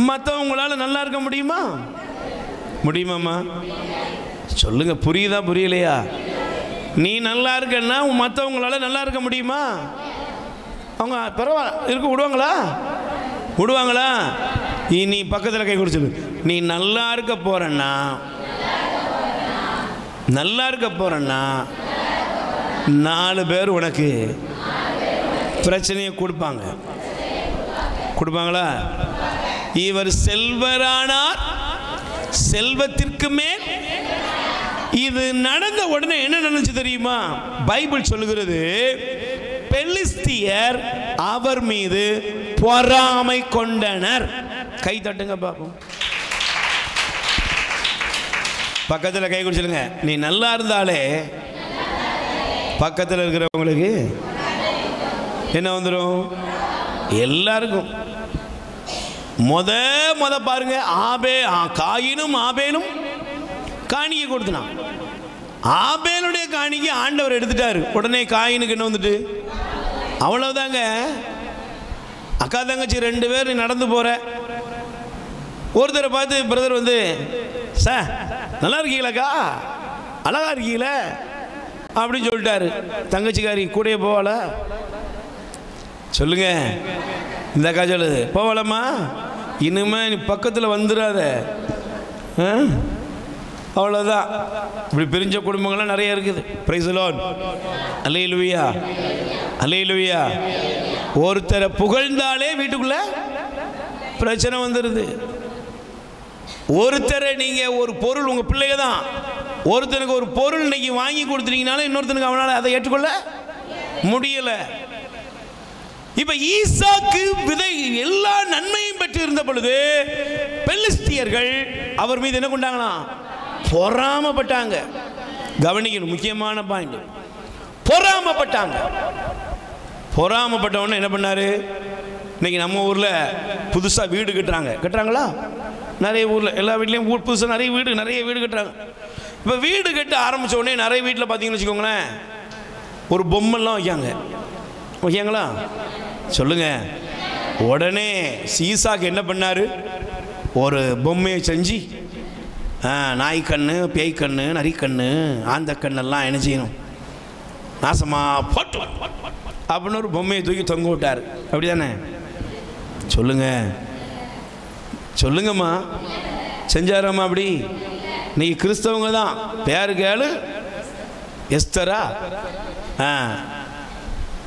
மற்றவங்களால நல்லா இருக்க முடியுமா? முடியுமாம்மா? சொல்லுங்க, புரியுதா புரியலையா? நீ நல்லா இருக்கன்னா மற்றவங்களால நல்லா இருக்க முடியுமா? அவங்க பரவாயில்ல இருக்க விடுவாங்களா? விடுவாங்களா? நீ பக்கத்தில் கை குடிச்சிரு. நீ நல்லா இருக்க போறன்னா, நல்லா இருக்க போறன்னா 4 பேர் உனக்கு பிரச்சனையை கொடுப்பாங்க. கொடுப்பாங்களா? இவர் செல்வரானார், செல்வத்திற்கு மேல். இது நடந்த உடனே என்ன நடந்துச்சு தெரியுமா? பைபிள் சொல்லுகிறது, பெலிஸ்தியர் அவர் மீது பொறாமை கொண்டனர். கை தட்டுங்க பாப்போம். பக்கத்தில் கை குடிச்சிருங்க. நீ நல்லா இருந்தாலே பக்கத்தில் இருக்கிறவங்களுக்கு என்ன வந்துடும்? எல்லாருக்கும். முத பாருங்க, காயினும் ஆபேலும் காணிக்கை கொடுத்தான். ஆபேலுடைய காணிக்கை ஆண்டவர் எடுத்துட்டாரு. உடனே காயினுக்கு என்ன வந்துட்டு? அவ்வளவுதாங்க. அக்கா தங்கச்சி 2 பேர் நடந்து போற, ஒருத்தரை பார்த்து பிரதர் வந்து, சார் நல்லா இருக்கீங்களாக்கா, அழகா இருக்கீங்களே அப்படின்னு சொல்லிட்டாரு. தங்கச்சிக்காரி கூடயே போவாள? சொல்லுங்க. இந்த அக்கா சொல்லுது, போவாளம்மா, இனிமே நீ பக்கத்தில் வந்துடாத. அவ்வளோதான். இப்படி பிரிஞ்ச குடும்பங்கள்லாம் நிறைய இருக்குது. Praise the lord. அல்லேலூயா, அல்லேலூயா. ஒருத்தரை புகழ்ந்தாலே வீட்டுக்குள்ள பிரச்சனை வந்துடுது. ஒருத்தரை நீங்க ஒரு பொருள், உங்க பிள்ளைங்க தான், ஒருத்தனுக்கு ஒரு பொருள் இன்னைக்கு வாங்கி கொடுத்துட்டீங்கனாலும் இன்னொருத்தனுக்கு அவனால் அதை ஏற்றுக்கொள்ள முடியல. இப்ப ஈசாக்கு விதை எல்லா நன்மையும் பெற்று இருந்த பொழுது பெலிஸ்தியர்கள் அவர் மீது என்ன கொண்டாங்களா? பொறாமப்பட்டாங்க. கவனிக்கணும், முக்கியமான பாயிண்ட். பொறாமப்பட்டாங்க. பொறாமப்பட்டவொன்னு என்ன பண்ணாரு? இன்னைக்கு நம்ம ஊர்ல புதுசா வீடு கட்டுறாங்களா? நிறைய ஊர்ல, எல்லா வீட்லயும் புதுசாக நிறைய வீடு கட்டுறாங்க. இப்போ வீடு கட்ட ஆரம்பிச்ச உடனே நிறைய வீட்டில் பார்த்தீங்கன்னு வச்சுக்கோங்களேன், ஒரு பொம்மைலாம் வைக்காங்களா? சொல்லுங்க. உடனே ஈசாக்கு என்ன பண்ணாரு? ஒரு பொம்மையை செஞ்சு நாய் கண்ணு, பேய் கண்ணு, நரி கண்ணு, ஆந்த கண்ணெல்லாம் என்ன செய்யணும்? நாசமா போட்டு அப்படின்னு ஒரு பொம்மையை தூக்கி தொங்க விட்டார். அப்படிதானே? சொல்லுங்க, சொல்லுங்கம்மா. செஞ்சாராம்மா அப்படி? இன்னைக்கு கிறிஸ்தவங்க தான் பேரு கேளு எஸ்தரா,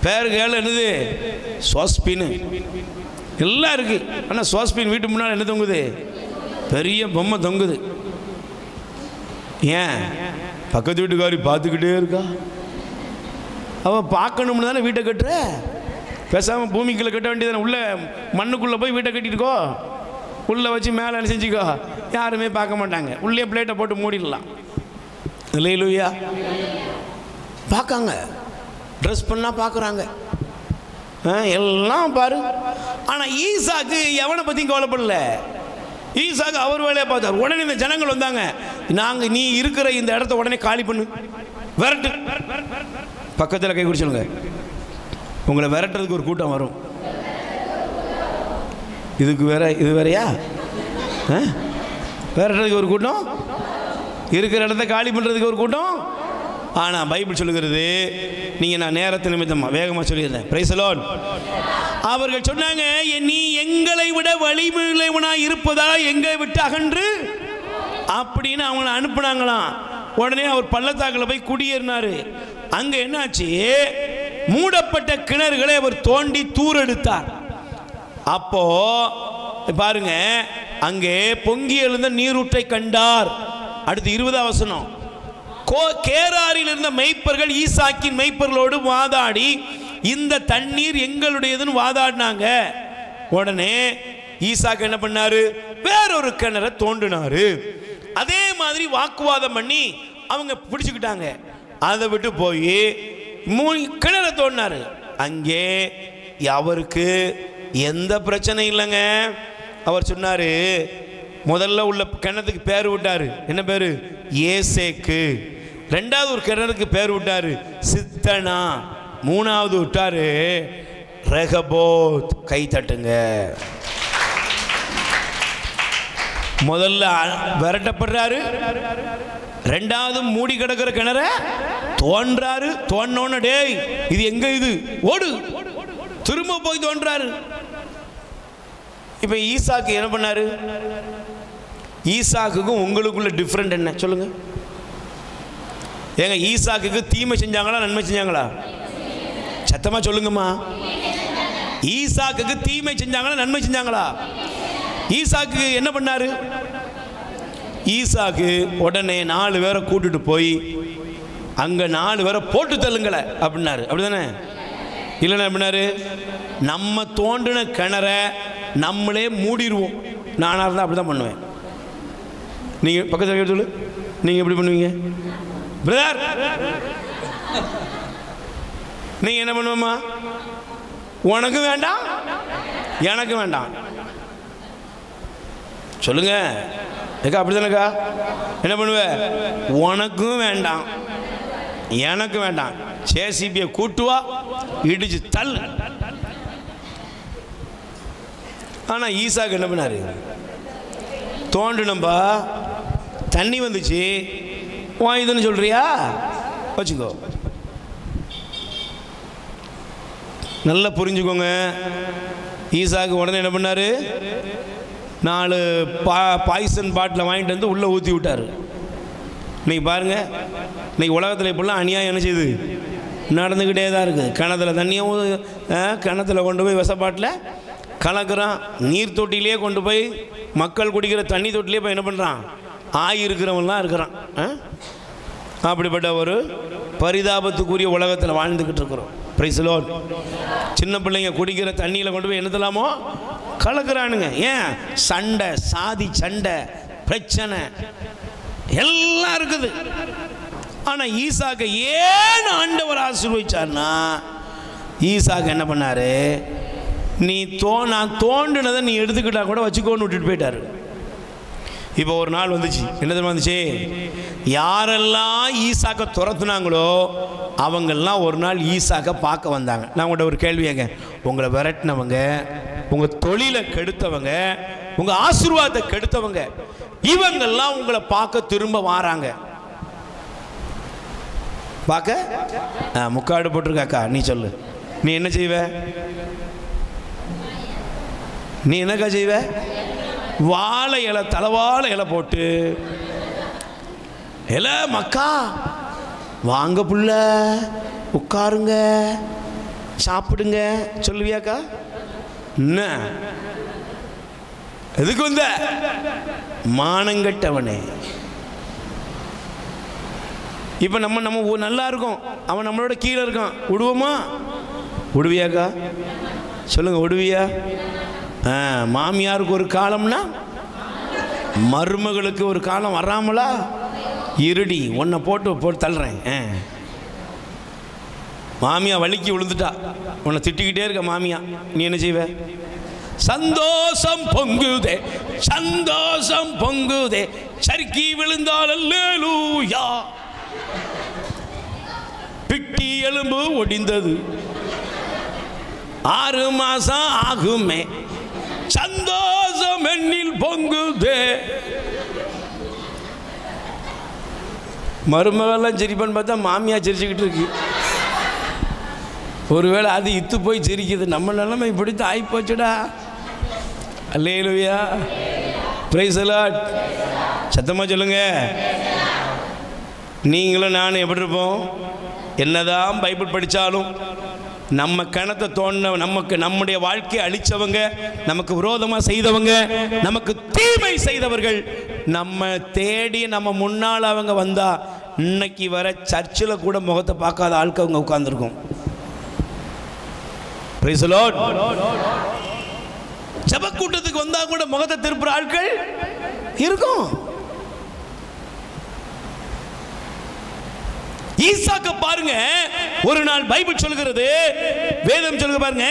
பேரு கேளு என்னது சோஸ்பின் எல்லாம் இருக்கு. ஆனால் சோஸ்பின் வீட்டு முன்னால் என்ன தொங்குது? பெரிய பொம்மை தொங்குது. ஏன்? பக்கத்து வீட்டுக்காரி பார்த்துக்கிட்டே இருக்கா. அவள் பார்க்கணும்னு தானே வீட்டை கட்டுற. பேசாமல் பூமிக்குள்ளே கட்ட வேண்டியதானே. உள்ள மண்ணுக்குள்ளே போய் வீட்டை கட்டிட்டுக்கோ, உள்ளே வச்சு மேலே செஞ்சுக்கோ, யாருமே பார்க்க மாட்டாங்க. உள்ளே பிளேட்டை போட்டு மூடிடலாம். அல்லேலூயா. பார்க்காங்க, ட்ரெஸ் பண்ணால் பார்க்குறாங்க. எல்லாம் பாரு. ஆனால் ஈசாக்கு எவனை பற்றியும் கவலைப்படல. ஈசாக்கு அவர் வேலையை பார்த்தார். உடனே இந்த ஜனங்கள் வந்தாங்க, நீ இருக்கிற இந்த இடத்த உடனே காலி பண்ணு, விரட்டு. பக்கத்தில் கை குடிச்சலுங்க, உங்களை விரட்டுறதுக்கு ஒரு கூட்டம் வரும். இது வேறையா? விரட்டுறதுக்கு ஒரு கூட்டம், இருக்கிற இடத்த காலி பண்ணுறதுக்கு ஒரு கூட்டம். ஆனால் பைபிள் சொல்லுகிறது, நீங்கள் நான் நேரத்து நிமித்தமாக வேகமாக சொல்லியிருந்தேன். Price the Lord. அவர்கள் சொன்னாங்க, நீ எங்களை விட வலிமையுள்ளவனாய் இருப்பதா எங்களை விட்டு அகன்று அப்படின்னு அவங்களை அனுப்புனாங்களாம். உடனே அவர் பள்ளத்தாக்கில் போய் குடியேறினார். அங்கே என்னாச்சு, மூடப்பட்ட கிணறுகளை அவர் தோண்டி தூரெடுத்தார். அப்போ பாருங்க, அங்கே பொங்கி எழுந்த நீரூற்றை கண்டார். அடுத்து 20ஆம் வசனம், கேராரில் இருந்த மெய்ப்பர்கள் ஈசாக்கின் மெய்ப்பர்களோடு வாதாடி இந்த தண்ணீர் எங்களுடையதுன்னு வாதாடினாங்க. உடனே ஈசாக்கு என்ன பண்ணாரு, வேறொரு கிணறை தோண்டினாரு. அதே மாதிரி வாக்குவாதம் பண்ணி அவங்க பிடிச்சுக்கிட்டாங்க. அதை விட்டு போய் 3 கிணறை தோண்டினாரு. அங்கே அவருக்கு எந்த பிரச்சனையும் இல்லைங்க. அவர் சொன்னாரு, முதல்ல உள்ள கிணத்துக்கு பேர் விட்டாரு. என்ன பேரு? ஏசேக்கு. 2வது ஒரு கிணறுக்கு பேர் விட்டாரு சித்தனா. 3வது விட்டாரு ரெகபோத். கை தட்டுங்க. முதல்ல விரட்டப்படுறாரு, 2வது மூடி கிடக்கிற கிணற தோன்றாரு. தோன்னோன்னு, டேய் இது எங்க, இது ஓடு, திரும்ப போய் தோன்றாரு. இப்ப ஈசாக்கு என்ன பண்ணாரு? ஈசாக்குக்கும் உங்களுக்குள்ள டிஃபரெண்ட் என்ன சொல்லுங்க? ஏங்க, ஈசாக்குக்கு தீமை செஞ்சாங்களா நன்மை செஞ்சாங்களா? சத்தமா சொல்லுங்கம்மா. ஈசாக்குக்கு தீமை செஞ்சாங்களா நன்மை செஞ்சாங்களா? ஈசாக்கு என்ன பண்ணாரு? ஈசாக்கு உடனே 4 பேரை கூட்டிட்டு போய் அங்க 4 பேரை போட்டு தள்ளுங்கள அப்படின்னாரு. அப்படிதானே? இல்லைன்னா எப்படின்னாரு, நம்ம தோண்டின கிணற நம்மளே மூடிடுவோம். நானாக இருந்தால் அப்படி தான் பண்ணுவேன். நீங்கள் பக்கத்தில் சொல்லு, நீங்கள் எப்படி பண்ணுவீங்க பிரதர்? நீங்கள் என்ன பண்ணுவோம்மா? உனக்கு வேண்டாம் எனக்கு வேண்டாம் சொல்லுங்க. ஏக்கா அப்படி தானேக்கா? என்ன பண்ணுவ? உனக்கும் வேண்டாம் எனக்கு வேண்டாம், ஜேசிபியை கூட்டுவா, இடிச்சு தள்ளு. ஆனால் ஈசாக்கு என்ன பண்ணாரு? தோண்டுனம்பா, தண்ணி வந்துச்சு, இதுன்னு சொல்றியா, வச்சுக்கோ. நல்லா புரிஞ்சுக்கோங்க. ஈசாக்கு உடனே என்ன பண்ணாரு? 4 பாய்சன் பாட்டில் வாங்கிட்டு வந்து உள்ளே ஊற்றி விட்டார். இன்னைக்கு பாருங்க, இன்னைக்கு உலகத்தில் இப்படிலாம் அநியாயம் என்ன செய்யுது? நடந்துக்கிட்டே தான் இருக்குது. கிணத்துல தண்ணியும் கிணத்துல கொண்டு போய் விஷப்பாட்டில் கலக்கிறான். நீர் தொட்டிலே கொண்டு போய் மக்கள் குடிக்கிற தண்ணி தொட்டிலே போய் என்ன பண்ணுறான்? ஆகியிருக்கிறவன்லாம் இருக்கிறான். அப்படிப்பட்ட ஒரு பரிதாபத்துக்குரிய உலகத்தில் வாழ்ந்துக்கிட்டு இருக்கிறோம். Price the Lord. சின்ன பிள்ளைங்க குடிக்கிற தண்ணியில் கொண்டு போய் என்னதெல்லாமோ கலக்கிறானுங்க. ஏன்? சண்டை, சாதி சண்டை, பிரச்சனை எல்லாம் இருக்குது. ஆனால் ஈசாக்கை ஏன் ஆண்டவர் ஆசீர்வதிச்சார்னா, ஈசாக்கு என்ன பண்ணாரு? நான் தோண்டினதை நீ எடுத்துக்கிட்டா கூட வச்சுக்கோன்னு விட்டுட்டு போயிட்டாரு. இப்போ ஒரு நாள் வந்துச்சு, என்ன தெரியுமா வந்துச்சு? யாரெல்லாம் ஈசாக்கை துரத்துனாங்களோ அவங்கெல்லாம் ஒரு நாள் ஈசாக்கை பார்க்க வந்தாங்க. நான் உங்கள்கிட்ட ஒரு கேள்வி கேட்க, உங்களை விரட்டினவங்க, உங்கள் தொழிலை கெடுத்தவங்க, உங்கள் ஆசீர்வாதத்தை கெடுத்தவங்க, இவங்கெல்லாம் உங்களை பார்க்க திரும்ப வாராங்க. பார்க்க முக்காடு போட்டிருக்காக்கா, நீ சொல்லு, நீ என்ன செய்வ? நீ என்னக்கா செய்வ? வாழை இலை, தலைவாழை இலை போட்டு, இலை மக்கா வாங்க புள்ள உட்காருங்க சாப்பிடுங்க சொல்லுவியாக்கா? என்ன எதுக்கு வந்த? மானங்கட்டவனே. இப்போ நம்ம நல்லா இருக்கும், அவன் நம்மளோட கீழே இருக்கான், விடுவோமா? விடுவியாக்கா? சொல்லுங்க, விடுவியா? மாமியாருக்கு ஒரு காலம்னா மருமகளுக்கு ஒரு காலம் வராமலா? இருடி, உன்னை போட்டு தள்ளுறேன். மாமியா வலிக்கு விழுந்துட்டா, உன்னை திட்டிக்கிட்டே இருக்க மாமியா, நீ என்ன செய்வ? சந்தோஷம் பொங்குதே சந்தோஷம் பொங்குதே சறுக்கி விழுந்தால் அல்லேலூயா, பிட்டி எலும்பு ஒடிந்தது 6 மாசம் ஆகுமே சந்தோஷம் என்னில் பொங்குதே. மருமகெல்லாம் சிரிப்பான்னு பார்த்தா மாமியா சிரிச்சுக்கிட்டு இருக்கு. ஒருவேளை அது இத்து போய் சிரிக்குது. நம்ம நிலைமை இப்படித்தான் ஆகிப்போச்சுடா. அல்லேலூயா, பிரைஸ் தி லார்ட். சத்தமாக சொல்லுங்க. நீங்களும் நானும் எப்படி இருப்போம்? என்னதான் பைபிள் படித்தாலும் நம்ம கணத்தை தோண்ட, நம்முடைய வாழ்க்கையை அழிச்சவங்க, நமக்கு விரோதமாக செய்தவங்க, நமக்கு தீமை செய்தவர்கள் நம்ம தேடி நம்ம முன்னால் அவங்க வந்தா இன்னைக்கு வர சர்ச்சில் கூட முகத்தை பார்க்காத ஆட்கள் அவங்க உட்கார்ந்துருக்கும். Price the Lord. ஜெப கூட்டத்துக்கு வந்தா கூட முகத்தை திருப்புற ஆட்கள் இருக்கும். ஈசாக்க பாருங்க, ஒரு நாள் பைபிள் சொல்கிறது, வேதம் சொல்லுங்க பாருங்க,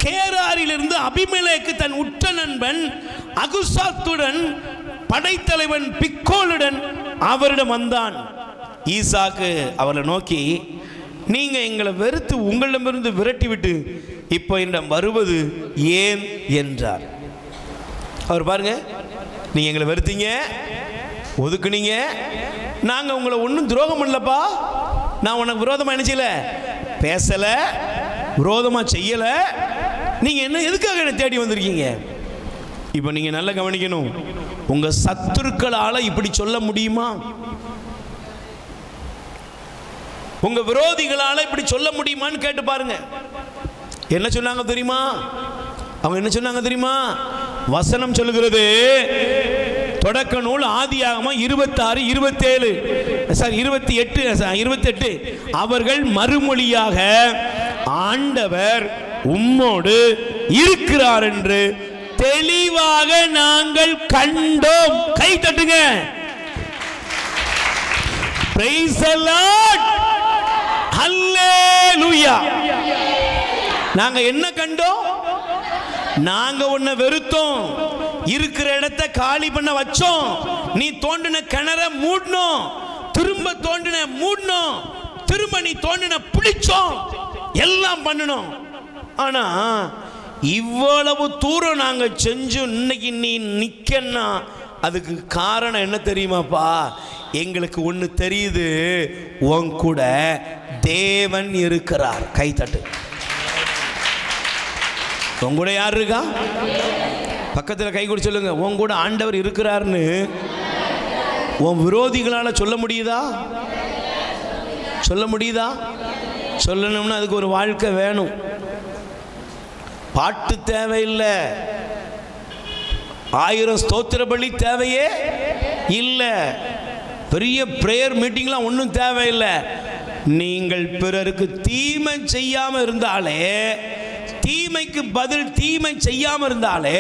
கேராரிலிருந்து அபிமெலேக்கு தன் உற்ற நண்பன் அகுசாத்துடன் படைத்தலைவன் பிக்கோலுடன் அவரிடம் வந்தான். ஈசாக்கு அவரை நோக்கி, நீங்க எங்களை வெறுத்து உங்களிடமிருந்து விரட்டி விட்டு இப்போ என்னிடம் வருவது ஏன் என்றார். அவர் பாருங்க, நீங்க எங்களை வெறுத்தீங்க, ஒதுக்குனீங்க, நாங்க உங்களை ஒன்றும் துரோகம் பண்ணலப்பா, நான் உனக்கு விரோதமா என்ன செய்யல, பேசல, விரோதமா செய்யல, நீங்க என்ன எதுக்காக என்ன தேடி வந்திருக்கீங்க? இப்போ நீங்க நல்லா கவனிக்கணும், உங்க சத்துருக்களால இப்படி சொல்ல முடியுமா? உங்க விரோதிகளால இப்படி சொல்ல முடியுமான்னு கேட்டு பாருங்க. என்ன சொன்னாங்க தெரியுமா? அவங்க என்ன சொன்னாங்க தெரியுமா? வசனம் சொல்லுகிறது, தொடக்க நூல் ஆதியாகமம் 26, 27, 28, அவர்கள் மறுமொழியாக, ஆண்டவர் உம்மோடு இருக்கிறார் என்று தெளிவாக நாங்கள் கண்டோம். கை தட்டுங்க. Praise the lord. ஹல்லேலூயா. நாங்க என்ன கண்டோம்? நாங்க உன்னை வெறுத்தோம், இருக்கிற இடத்தை காலி பண்ண வச்சோம், நீ தோண்டின கிணற மூடணும், திரும்ப தோண்டின மூடணும், திரும்ப நீ தோண்டின பிடிச்சோம், எல்லாம் பண்ணணும். ஆனா இவ்வளவு தூரம் நாங்க செஞ்சோம், இன்னைக்கு நீ நிக்கன்னா அதுக்கு காரணம் என்ன தெரியுமாப்பா? எங்களுக்கு ஒன்று தெரியுது, உன் கூட தேவன் இருக்கிறார். கை தட்டு. உன் கூட யார் இருக்கா? பக்கத்தில் கை கூட சொல்லுங்க, உன் கூட ஆண்டவர் இருக்கிறார்னு உன் விரோதிகளால் சொல்ல முடியுதா? சொல்ல முடியுதா? சொல்லணும்னா அதுக்கு ஒரு வாழ்க்கை வேணும். பாட்டு தேவையில்லை, 1000 ஸ்தோத்திர பலி தேவையே இல்லை, பெரிய பிரேயர் மீட்டிங்லாம் ஒன்றும் தேவையில்லை. நீங்கள் பிறருக்கு தீமை செய்யாமல் இருந்தாலே, தீமைக்கு பதில் தீமை செய்யாமல் இருந்தாலே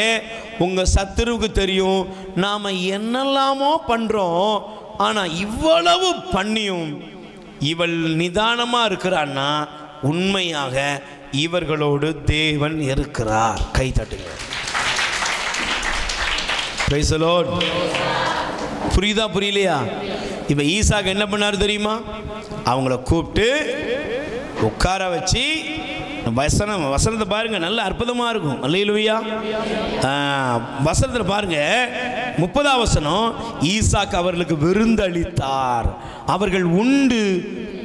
உங்கள் சத்துருவுக்கு தெரியும் நாம் என்னெல்லாமோ பண்ணுறோம், ஆனால் இவ்வளவு பண்ணியும் இவள் நிதானமாக இருக்கிறான்னா உண்மையாக இவர்களோடு தேவன் இருக்கிறார். கை தட்டுங்க. Praise the Lord. புரியுதா புரியலையா? இப்போ ஈசாக்கு என்ன பண்ணார் தெரியுமா? அவங்கள கூப்பிட்டு உட்கார வச்சு, வசனத்தை பாருங்க, நல்ல அற்புதமாக இருக்கும். அல்லேலூயா. வசனத்தில் பாருங்க, 30ஆம் வசனம், ஈசாக்கு அவர்களுக்கு விருந்தளித்தார், அவர்கள் உண்டு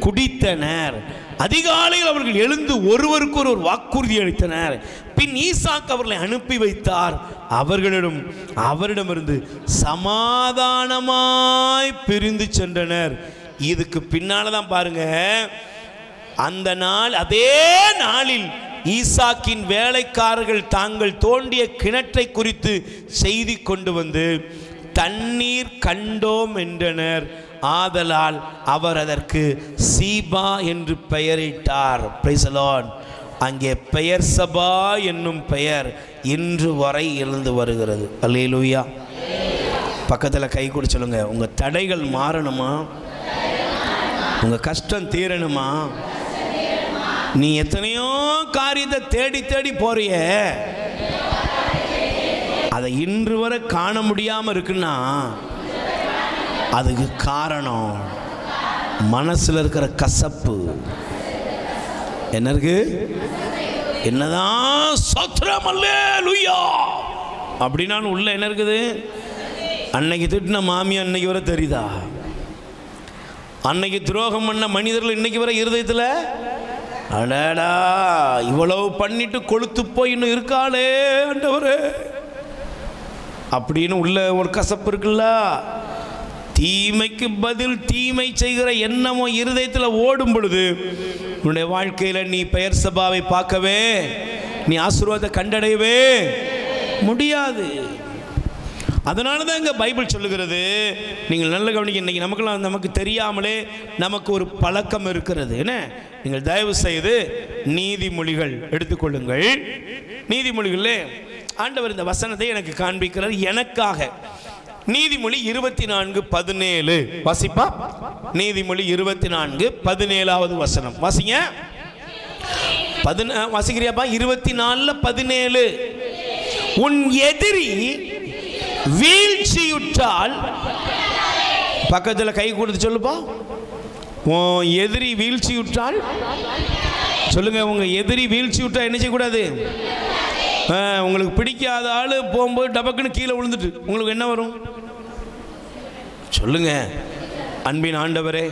குடித்தனர், அதிகாலையில் அவர்கள் எழுந்து ஒருவருக்கு ஒரு வாக்குறுதி அளித்தனர். பின் ஈசாக்கு அவர்களை அனுப்பி வைத்தார், அவரிடமிருந்து சமாதானமாய் பிரிந்து சென்றனர். இதுக்கு பின்னால தான் பாருங்க, அந்த நாள், அதே நாளில் ஈசாக்கின் வேலைக்காரர்கள் தாங்கள் தோண்டிய கிணற்றை குறித்து செய்தி கொண்டு வந்து தண்ணீர் கண்டோம் என்றனர். ஆதலால் அவர் அதற்கு சீபா என்று பெயரிட்டார். Price the Lord. அங்கே பெயர் சபா என்னும் பெயர் இன்று வரை இருந்து வருகிறது. அல்லேலூயா. பக்கத்தில் கை கூட சொல்லுங்க, உங்க தடைகள் மாறணுமா? உங்க கஷ்டம் தீரணுமா? நீ எத்தனையோ காரியத்தை தேடி தேடி போறிய, அதை இன்று வரை காண முடியாம இருக்குன்னா அதுக்கு காரணம் மனசுல இருக்கிற கசப்பு. என்ன இருக்கு? என்னதான் சோத்திரம் அல்லேலூயா அப்படின்னா உள்ள என்ன இருக்குது? அன்னைக்கு திட்டின மாமியா அன்னைக்கு வரை தெரியுதா? அன்னைக்கு துரோகம் பண்ண மனிதர்கள் இன்னைக்கு வரை இருதயத்தில் அடடா இவ்வளவு பண்ணிட்டு கொளுத்து போய் இன்னும் இருக்காளே ஆண்டவரே அப்படின்னு உள்ள ஒரு கசப்பு இருக்குல்ல. தீமைக்கு பதில் தீமை செய்கிற எண்ணமோ இருதயத்தில் ஓடும் பொழுது உன்னுடைய வாழ்க்கையில் நீ பெயர் சபாவை பார்க்கவே, நீ ஆசீர்வாதத்தை கண்டடையவே முடியாது. அதனால தான் இங்கே பைபிள் சொல்லுகிறது, நீங்கள் நல்ல கவனிக்க, இன்னைக்கு நமக்கெல்லாம் நமக்கு தெரியாமலே நமக்கு ஒரு பழக்கம் இருக்கிறது. என்ன? நீங்கள் தயவு செய்து நீதிமொழிகள் எடுத்துக்கொள்ளுங்கள். நீதிமொழிகளே ஆண்டவர் இந்த வசனத்தை எனக்கு காண்பிக்கிறார் எனக்காக. நீதிமொழி 24:17 வாசிப்பா. நீதிமொழி 24:17 வசனம் வாசிங்க. வாசிக்கிறியாப்பா? 24:17 உன் எதிரி வீழ்ச்சியுற்றால், பக்கத்தில் கை கொடுத்து சொல்லுப்பா. உன் எதிரி வீழ்ச்சியுற்றால் சொல்லுங்க. உங்க எதிரி வீழ்ச்சியுற்றா என்ன செய்யக்கூடாது? உங்களுக்கு பிடிக்காத ஆளு போகும்போது டபக்குன்னு கீழே விழுந்துட்டு உங்களுக்கு என்ன வரும் சொல்லுங்க? அன்பின் ஆண்டவரே,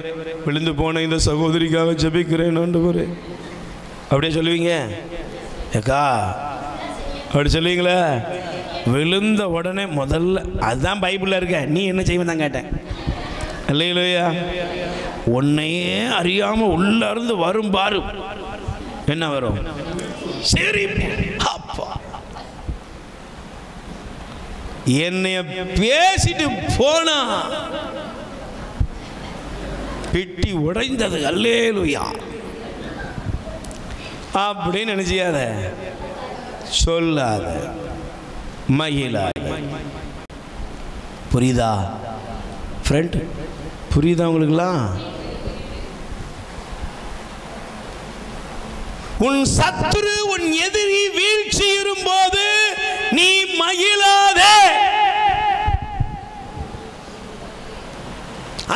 விழுந்து போன இந்த சகோதரிக்காக ஜெபிக்கிறேன் ஆண்டவரே அப்படியே சொல்லுவீங்க? ஏக்கா அப்படி சொல்லுவீங்களா? விழுந்த உடனே முதல்ல அதுதான் பைபிளில் இருக்க. நீ என்ன செய்வேன் தான் கேட்டேன். இல்லையா? உன்னையே அறியாம உள்ள இருந்து வரும் பாரு, என்ன வரும்? சரி அப்பா என்னைய பேசிட்டு போனா பிட்டி உடைந்தது. அல்லேலூயா அப்படின்னு நினைச்சியாத, சொல்லாத, மகிழாத. புரியுதா ஃப்ரெண்ட்? புரியுதா உங்களுக்குலாம்? உன் சத்துரு உன் எதிரி வீழ்ச்சி இருக்கும்போது நீ மகிழாதே.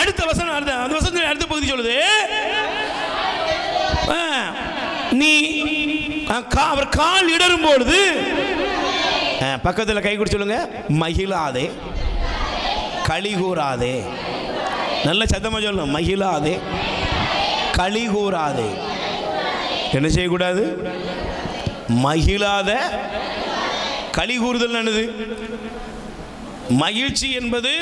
அடுத்த வசனம், அந்த வசனத்தின் அடுத்த பகுதி சொல்லுது, நீ அவர் கால் இடரும் பொழுது பக்கத்தில் கை கொடுத்து சொல்லுங்க, மகிழாதே, களி கூறாதே. நல்ல சத்தமா சொல்லணும், மகிழாதே, களி கூறாதே. என்ன செய்யக்கூடாது? மகிழாத, களி கூறுதல். என்னது மகிழ்ச்சி என்பது?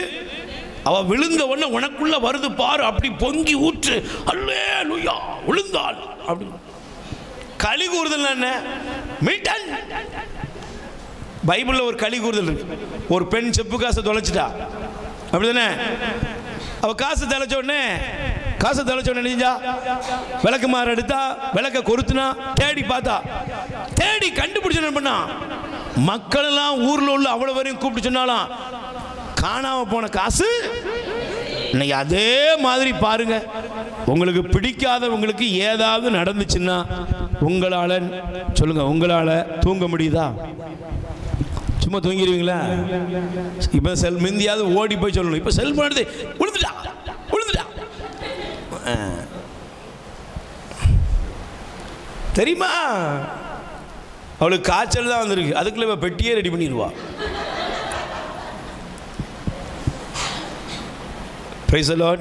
அவ விழுந்த உடனே உனக்குள்ள வருது பாரு, அப்படி பொங்கி ஊற்று, அல்லேலூயா விழுந்தாள் அப்படி. களி கூறுதல் என்ன? மில்டன் பைபிள்ல ஒரு களி கூறுதல் இருக்கு. ஒரு பெண் செப்பு காசை தொலைச்சிட்டா, அப்படிதானே? அவ காசு தொலைச்ச உடனே நினைச்சா விளக்கு மாற எடுத்தா, விளக்க கொறுத்துனா, தேடி பார்த்தா, தேடி கண்டுபிடிச்சு என்ன பண்ணா, மக்கள் எல்லாம் ஊர்ல உள்ள அவ்வளவு வரையும் கூப்பிட்டு சொன்னாலாம், காணாம போன காசு. இன்னைக்கு அதே மாதிரி பாருங்க, உங்களுக்கு பிடிக்காதவங்களுக்கு ஏதாவது நடந்துச்சுன்னா உங்களால சொல்லுங்க, உங்களால தூங்க முடியுதா? சும்மா தூங்கிடுவீங்களா? இப்ப மிந்தியாவது ஓடி போய் சொல்லணும், இப்ப செல்போன் எடுத்து விழுந்துட்டா தெரியுமா? அவளுக்கு காய்ச்சல் தான் வந்திருக்கு, அதுக்குள்ள பெட்டியே ரெடி பண்ணிடுவா. Praise the Lord.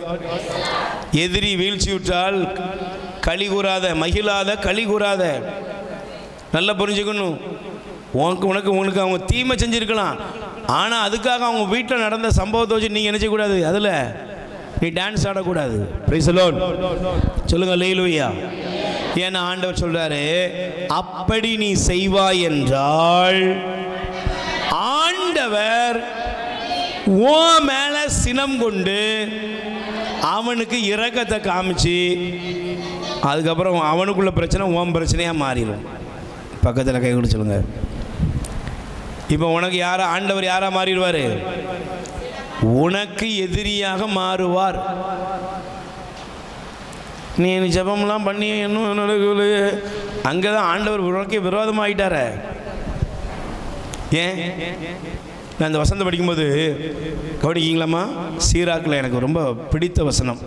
எதிரி வீழ்ச்சியுற்றால் களி கூறாத, மகிழாத, களி கூறாத. நல்லா புரிஞ்சுக்கணும். உனக்கு அவங்க தீமை செஞ்சிருக்கலாம், ஆனா அதுக்காக அவங்க வீட்டில் நடந்த சம்பவத்தை வச்சு நீங்க என்ன செய்யக்கூடாது, அதுல நீ டான்ஸ் ஆடக்கூடாது. Praise the Lord. சொல்லுங்க அல்லேலூயா. ஏன்னா ஆண்டவர் சொல்றாரு, அப்படி நீ செய்வாய் என்றால் ஆண்டவர் உன் மேல சினம் கொண்டு அவனுக்கு இரக்கத்தை காமிச்சு அதுக்கப்புறம் அவனுக்குள்ள பிரச்சனை உன் பிரச்சனையா மாறிடும். பக்கத்தில் கை கொடுத்து சொல்லுங்க. இப்போ உனக்கு யாரா ஆண்டவர் யாரா மாறிடுவாரு? உனக்கு எதிரியாக மாறுவார். நீ ஜெபம்லாம் பண்ணி இன்னும் நடக்கல. அங்கே தான் ஆண்டவர் உனக்கே விரோதமாகிட்டார. ஏன்? நான் இந்த வசனம் படிக்கும்போது கவனிக்கீங்களாம்மா, சீராக்கில் எனக்கு ரொம்ப பிடித்த வசனம்.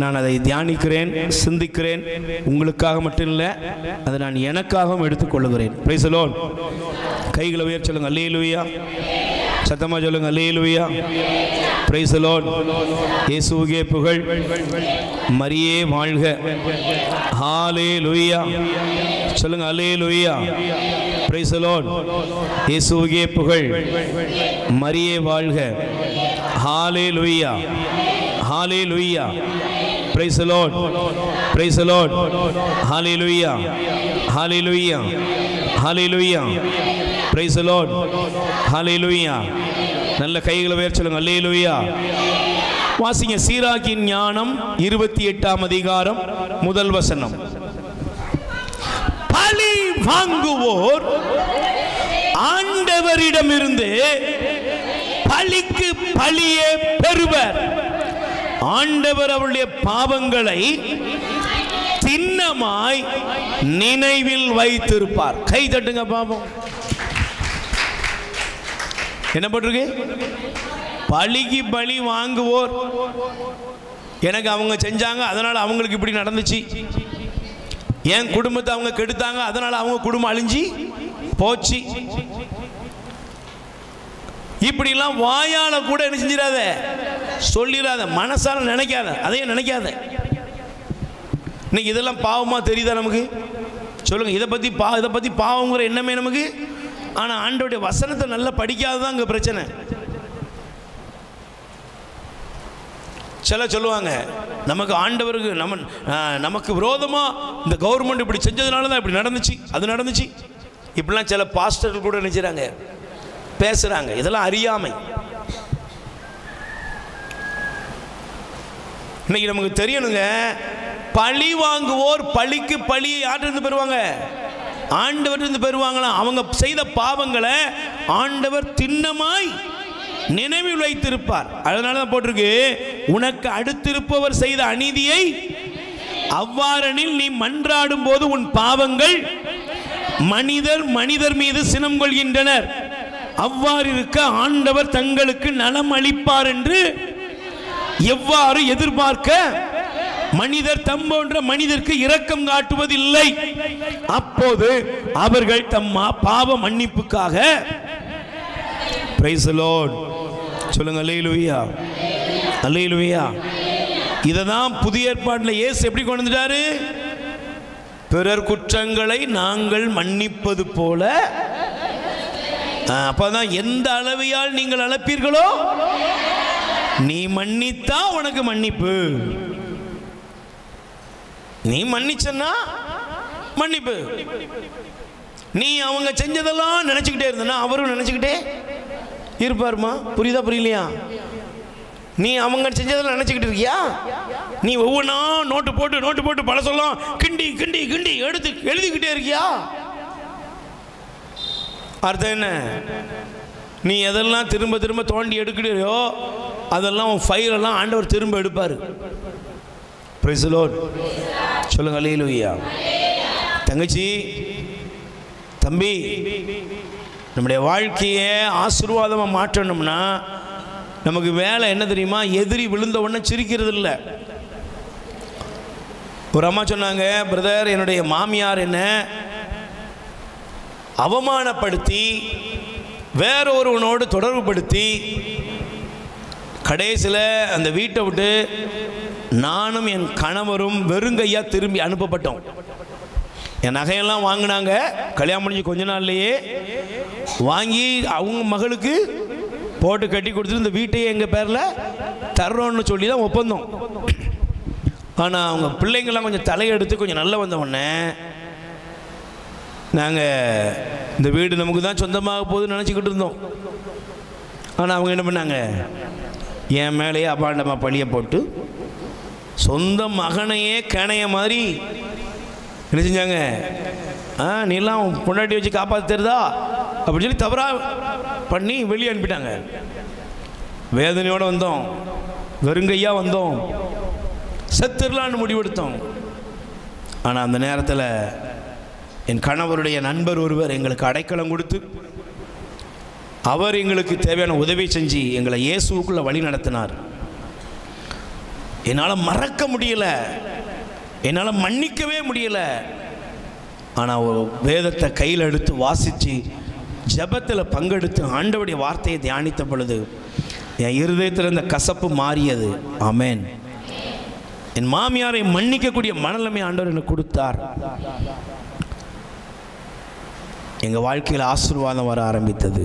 நான் அதை தியானிக்கிறேன், சிந்திக்கிறேன். உங்களுக்காக மட்டும் இல்லை, அதை நான் எனக்காகவும் எடுத்துக்கொள்ளுகிறேன். Price the Lord. கைகளை உயர்த்தி சொல்லுங்க, அல்லேலூயா. சத்தமா சொல்லுங்க, அல்லேலூயா. Praise the Lord. இயேசுவுக்கே புகழ், மரியே வாழ்க. ஹalleluya சொல்லுங்க, அல்லேலூயா. Praise the Lord. இயேசுவுக்கே புகழ், மரியே வாழ்க. ஹalleluya ஹalleluya. Praise the Lord. Praise the Lord. Hallelujah. Hallelujah. Hallelujah. Praise the Lord. Hallelujah. நல்ல கைகளை உயர்த்தி சொல்லுங்க, அல்லேலூயா. வாசிங்க சீராக்கின் ஞானம் 28ஆம் அதிகாரம் முதல் வசனம். பழி வாங்குவோர் ஆண்டவரிடமிருந்து பழிக்கு பழியே பெறுவர். ஆண்டவர் அவருடைய பாவங்களை திண்ணமாய் நினைவில் வைத்திருப்பார். கை தட்டுங்க பாவம். என்ன போட்டிருக்கு? பழிக்கு பழி வாங்குவோர். எனக்கு அவங்க செஞ்சாங்க, அதனால அவங்களுக்கு இப்படி நடந்துச்சு. என் குடும்பத்தை அவங்க கெடுத்தாங்க, அதனால அவங்க குடும்பம் அழிஞ்சி போச்சு. இப்படிலாம் வாயால கூட என்ன செஞ்சிடாத, சொல்லிடாத, மனசால நினைக்காத, அதையும் நினைக்காத. இன்னைக்கு இதெல்லாம் பாவமா தெரியுதா நமக்கு? சொல்லுங்க. இதை பத்தி பாவங்கிற எண்ணமே நமக்கு. ஆனா ஆண்டவருடைய வசனத்தை நல்லா படிக்காததான் இங்க பிரச்சனை. சில சொல்லுவாங்க, நமக்கு ஆண்டவருக்கு நமக்கு விரோதமா இந்த கவர்மெண்ட் இப்படி செஞ்சதுனால தான் இப்படி நடந்துச்சு, அது நடந்துச்சு. இப்படிலாம் சில பாஸ்டர்கள் கூட நினைச்சாங்க, பேசுறாங்க. இதெல்லாம் அறியாமை. இன்னைக்கு நமக்கு தெரியணுங்க, பழி வாங்குவோர் பழிக்கு பழியை யார்கிட்ட பெறுவாங்க? ஆண்டவர்கிட்ட பெறுவாங்களாம். அவங்க செய்த பாவங்களை ஆண்டவர் திண்ணமாய் நினைவில் வைத்திருப்பார். அதனால தான் போட்டிருக்கு, உனக்கு அடுத்திருப்பவர் செய்த அநீதியை அவ்வாறெனில் நீ மன்றாடும் போது உன் பாவங்கள் மனிதர் மீது சினம் கொள்கின்றனர். அவ்வாறு இருக்க ஆண்டவர் தங்களுக்கு நலம் அளிப்பார் என்று எவ்வாறு எதிர்பார்க்க மனிதர் தம்போன்ற மனிதருக்கு இரக்கம் காட்டுவதில்லை. அப்போது அவர்கள் தம் பாவ மன்னிப்புக்காக பிரைஸ் தி லார்ட் சொல்லுங்க, அல்லேலூயா அல்லேலூயா. இததான் புதிய ஏற்பாட்டில் இயேசு எப்படி கொண்டு வந்துட்டாரு? பிறர் குற்றங்களை நாங்கள் மன்னிப்பது போல. அப்பதான் எந்த அளவையால் நீங்கள் அளப்பீர்களோ நீ மன்னித்தா உனக்கு மன்னிப்பு. நீ மன்னிச்சன்னா மன்னிப்பு. நீ அவங்க செஞ்சதெல்லாம் நினைச்சுக்கிட்டே இருந்தனா அவரும் நினைச்சுக்கிட்டே இருப்பாருமா. புரியுதா புரியலையா? நீ அவங்க செஞ்சதெல்லாம் நினைச்சுக்கிட்டு இருக்கியா? நீ ஒவ்வொன்றா நோட்டு போட்டு பல சொல்லலாம் கிண்டி கிண்டி கிண்டி எடுத்து எழுதிக்கிட்டே இருக்கியா? அர்த்தம் என்ன? நீ எதெல்லாம் திரும்ப திரும்ப தோண்டி எடுக்கிறியோ அதெல்லாம் உன் ஃபைலெல்லாம் ஆண்டவர் திரும்ப எடுப்பார். பிரைஸ் தி லார்ட் சொல்லுங்க, அல்லேலூயா. தங்கச்சி, தம்பி, நம்முடைய வாழ்க்கையை ஆசீர்வாதமாக மாற்றணும்னா நமக்கு வேலை என்ன தெரியுமா? எதிரி விழுந்த உடனே சிரிக்கிறது இல்லை. ஒரு அம்மா சொன்னாங்க, பிரதர், என்னுடைய மாமியார் என்ன அவமானப்படுத்தி வேற ஒருவனோடு தொடர்புபடுத்தி கடைசியில் அந்த வீட்டை விட்டு நானும் என் கணவரும் வெறுங்கையா திரும்பி அனுப்பப்பட்டோம். என் நகையெல்லாம் வாங்கினாங்க, கல்யாணம் முடிஞ்சு கொஞ்ச நாள்லையே வாங்கி அவங்க மகளுக்கு போட்டு கட்டி கொடுத்துட்டு இந்த வீட்டையே எங்கள் பேரில் தர்றோன்னு சொல்லி தான் ஒப்பந்தம். ஆனால் அவங்க பிள்ளைங்கள்லாம் கொஞ்சம் தலையெடுத்து கொஞ்சம் நல்லா வந்த உடனே நாங்கள் இந்த வீடு நமக்கு தான் சொந்தமாக போகுதுன்னு நினச்சிக்கிட்டு இருந்தோம். ஆனால் அவங்க என்ன பண்ணாங்க, என் மேலேயே அபாண்டமாக பழியை போட்டு சொந்த மகனையே கணைய மாதிரி என்ன செஞ்சாங்க, நீலாம் பொண்டாட்டி வச்சு காப்பாற்ற தெரியுதா அப்படின்னு சொல்லி தவறாக பண்ணி வெளியே அனுப்பிட்டாங்க. வேதனையோடு வந்தோம், வெறுங்கையாக வந்தோம். செத்துடலான்னு முடிவெடுத்தோம். ஆனால் அந்த நேரத்தில் என் கணவருடைய நண்பர் ஒருவர் எங்களுக்கு அடைக்கலம் கொடுத்து அவர் எங்களுக்கு தேவையான உதவி செஞ்சு எங்களை இயேசுவுக்குள்ள வழி நடத்தினார். என்னால் மறக்க முடியல, என்னால் மன்னிக்கவே முடியல. ஆனால் ஒரு வேதத்தை கையில் எடுத்து வாசித்து ஜெபத்தில் பங்கெடுத்து ஆண்டவருடைய வார்த்தையை தியானித்த பொழுது என் இருதயத்தில் இருந்த கசப்பு மாறியது. ஆமென். என் மாமியாரை மன்னிக்கக்கூடிய மனநிலைமை ஆண்டவர் எனக்கு கொடுத்தார். எங்கள் வாழ்க்கையில் ஆசீர்வாதம் வர ஆரம்பித்தது.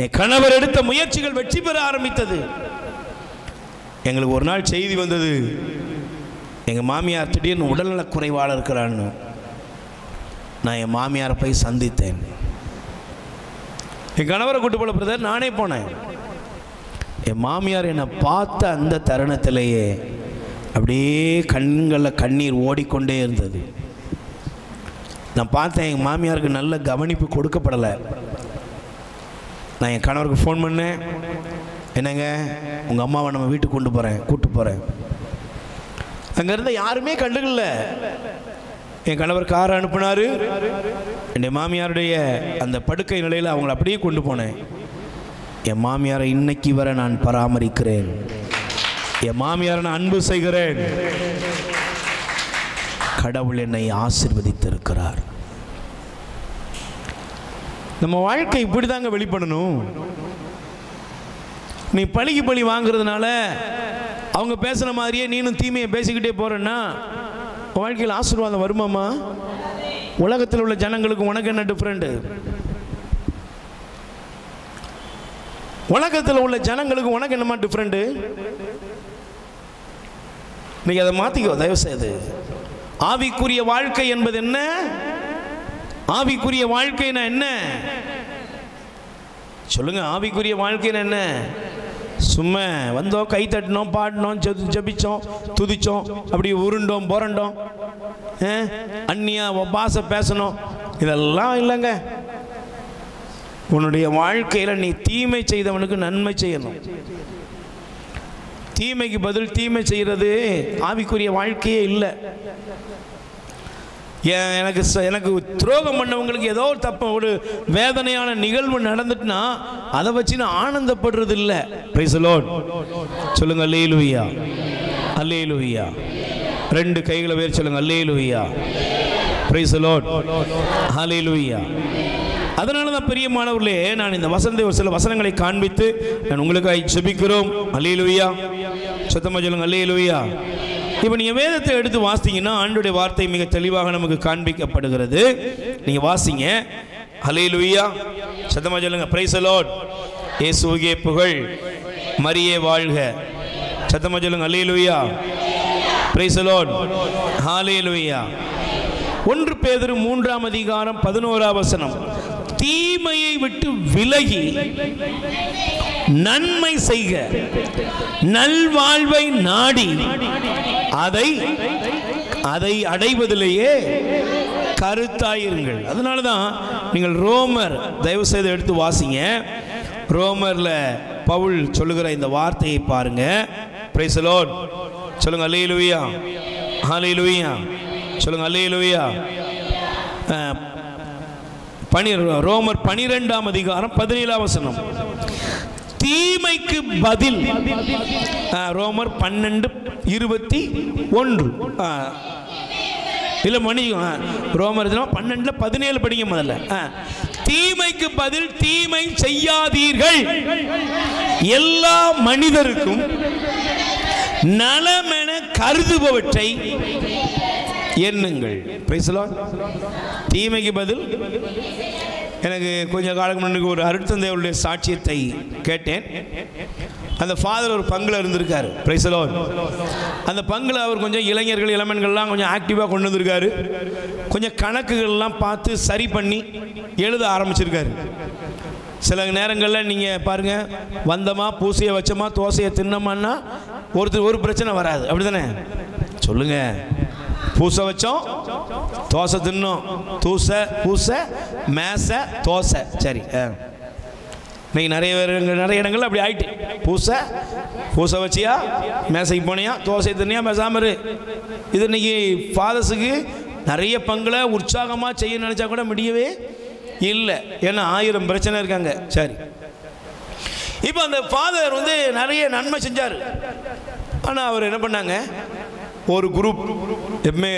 என் கணவர் எடுத்த முயற்சிகள் வெற்றி பெற ஆரம்பித்தது. எங்களுக்கு ஒரு நாள் செய்தி வந்தது, எங்கள் மாமியார் திடீர்னு உடல்நலக் குறைவாக இருக்கிறான்னு. நான் என் மாமியாரை போய் சந்தித்தேன். என் கணவரை கூட்டு போல பிரதர் நானே போனேன். என் மாமியார் என்னை பார்த்த அந்த தருணத்திலேயே அப்படியே கண்களில் கண்ணீர் ஓடிக்கொண்டே இருந்தது. நான் பார்த்தேன் என் மாமியாருக்கு நல்ல கவனிப்பு கொடுக்கப்படலை. நான் என் கணவருக்கு ஃபோன் பண்ணேன், என்னங்க உங்கள் அம்மாவை நம்ம வீட்டுக்கு கூப்பிட்டு போகிறேன். அங்கே இருந்த யாருமே கண்டுக்கல. என் கணவர் காரை அனுப்பினார். என் மாமியாருடைய அந்த படுக்கை நிலையில் அவங்கள அப்படியே கொண்டு போனேன். என் மாமியாரை இன்னைக்கு வரை நான் பராமரிக்கிறேன். என் மாமியாரை நான் அன்பு செய்கிறேன். கடவுள் என்னை ஆசீர்வதித்திருக்கிறார். நம்ம வாழ்க்கை இப்படி தாங்க வெளிப்படணும். நீ பழிக்கு பழி வாங்குறதுனால அவங்க பேசுன மாதிரியே நீனும் தீமையை பேசிக்கிட்டே போறேன்னா வாழ்க்கையில் ஆசீர்வாதம் வருமாமா? உலகத்தில் உள்ள ஜனங்களுக்கு உனக்கு என்ன டிஃபரெண்ட்? உலகத்தில் உள்ள ஜனங்களுக்கு உனக்கு என்னமா டிஃபரெண்ட்? நீங்க அதை மாத்திக்கோ தயவு செய்து. ஆவிக்குரிய வாழ்க்கை என்பது என்ன? ஆவிக்குரிய வாழ்க்கைனா என்ன சொல்லுங்க? ஆவிக்குரிய வாழ்க்கைனா என்ன? சும்மா வந்தோம், கை தட்டினோம், பாடினோம், ஜபிச்சோம், துதிச்சோம், அப்படி உருண்டோம் புரண்டோம், அந்நியா பாச பேசணும், இதெல்லாம் இல்லைங்க. உன்னுடைய வாழ்க்கையில் நீ தீமை செய்தவனுக்கு நன்மை செய்யணும். தீமைக்கு பதில் தீமை செய்கிறது ஆவிக்குரிய வாழ்க்கையே இல்லை. எனக்கு துரோகம் பண்ணவங்களுக்கு ஏதோ ஒரு தப்பு, ஒரு வேதனையான நிகழ்வு நடந்துட்டுனா அதை வச்சு நான் ஆனந்தப்படுறது இல்லை. பிரைஸ் தி லார்ட் சொல்லுங்க. அல்லேலூயா, அல்லேலூயா. ரெண்டு கைகளை வேறு சொல்லுங்க. அல்லேலூயா, பிரைஸ் தி லார்ட், அல்லேலூயா. அதனால தான் பிரியமானவர்களே, நான் இந்த வசனத்தை ஒரு சில வசனங்களை காண்பித்து நான் உங்களுக்காக ஜெபிக்கிறோம். அல்லேலூயா, சத்தமா சொல்லுங்க. அல்லேலூயா. இப்போ நீங்கள் வேதத்தை எடுத்து வாசித்தீங்கன்னா ஆண்டவருடைய வார்த்தை மிக தெளிவாக நமக்கு காண்பிக்கப்படுகிறது. நீங்கள் வாசிங்க. அல்லேலூயா, சத்தமா சொல்லுங்க. Price the Lord. இயேசுவே புகழ், மரியே வாழ்க. சத்தமா சொல்லுங்க. அல்லேலூயா, பிரைஸ் தி லார்ட், ஹல்லேலூயா. 1 பேதுரு 3ஆம் அதிகாரம் 11ஆம் வசனம். தீமையை விட்டு விலகி நன்மை செய்க, நல்வாழ்வை நாடி அதை அடைவதிலேயே கருத்தாயிருங்கள். அதனாலதான் நீங்கள் ரோமர் தயவு செய்து எடுத்து வாசிங்க. ரோமர்ல பவுல் சொல்லுகிற இந்த வார்த்தையை பாருங்க. பிரைஸ் தி லார்ட் சொல்லுங்க. அல்லேலூயா, ஹல்லேலூயா சொல்லுங்க. அல்லேலூயா. ரோமர் 12ஆம் அதிகாரம் 17ஆம் வசனம். தீமைக்கு பதில் ரோமர் 12:21 இல்ல மணி ரோமர் 12:17 படிங்க முதல்ல. தீமைக்கு பதில் தீமை செய்யாதீர்கள், எல்லா மனிதருக்கும் நலமென கருதுபவற்றை எண்ணுங்கள். Price the Lord. தீமைக்கு பதில். எனக்கு கொஞ்ச காலம் முன்னாடி ஒரு அருட்தந்தையுடைய சாட்சியத்தை கேட்டேன். அந்த ஃபாதர் ஒரு பங்கில் இருந்திருக்காரு. Price the lord. அந்த பங்கில் அவர் கொஞ்சம் இளைஞர்கள் இளமன்கள்லாம் கொஞ்சம் ஆக்டிவாக கொண்டு வந்திருக்காரு. கொஞ்சம் கணக்குகள்லாம் பார்த்து சரி பண்ணி எழுத ஆரம்பிச்சிருக்காரு. சில நேரங்களில் நீங்கள் பாருங்கள், வந்தமா பூசையை வச்சோமா தோசையை தின்னமான்னா ஒரு பிரச்சனை வராது. அப்படி தானே சொல்லுங்க? பூசை வச்சோம், தோசை தின்னோம், பூசை மேசை தோசை, சரி. இன்னைக்கு நிறைய இடங்கள்ல அப்படி ஆயிட்டு. பூசை வச்சியா, மேசைக்கு போனியா, தோசை தண்ணியா, பேசாம இரு. இது இன்னைக்கு ஃபாதர்ஸுக்கு நிறைய பங்குல உற்சாகமாக செய்ய நினைச்சா கூட முடியவே இல்லை. ஏன்னா 1000 பிரச்சனை இருக்காங்க. சரி, இப்போ அந்த ஃபாதர் வந்து நிறைய நன்மை செஞ்சார். ஆனால் அவர் என்ன பண்ணாங்க, ஒரு குரூப் எப்பவுமே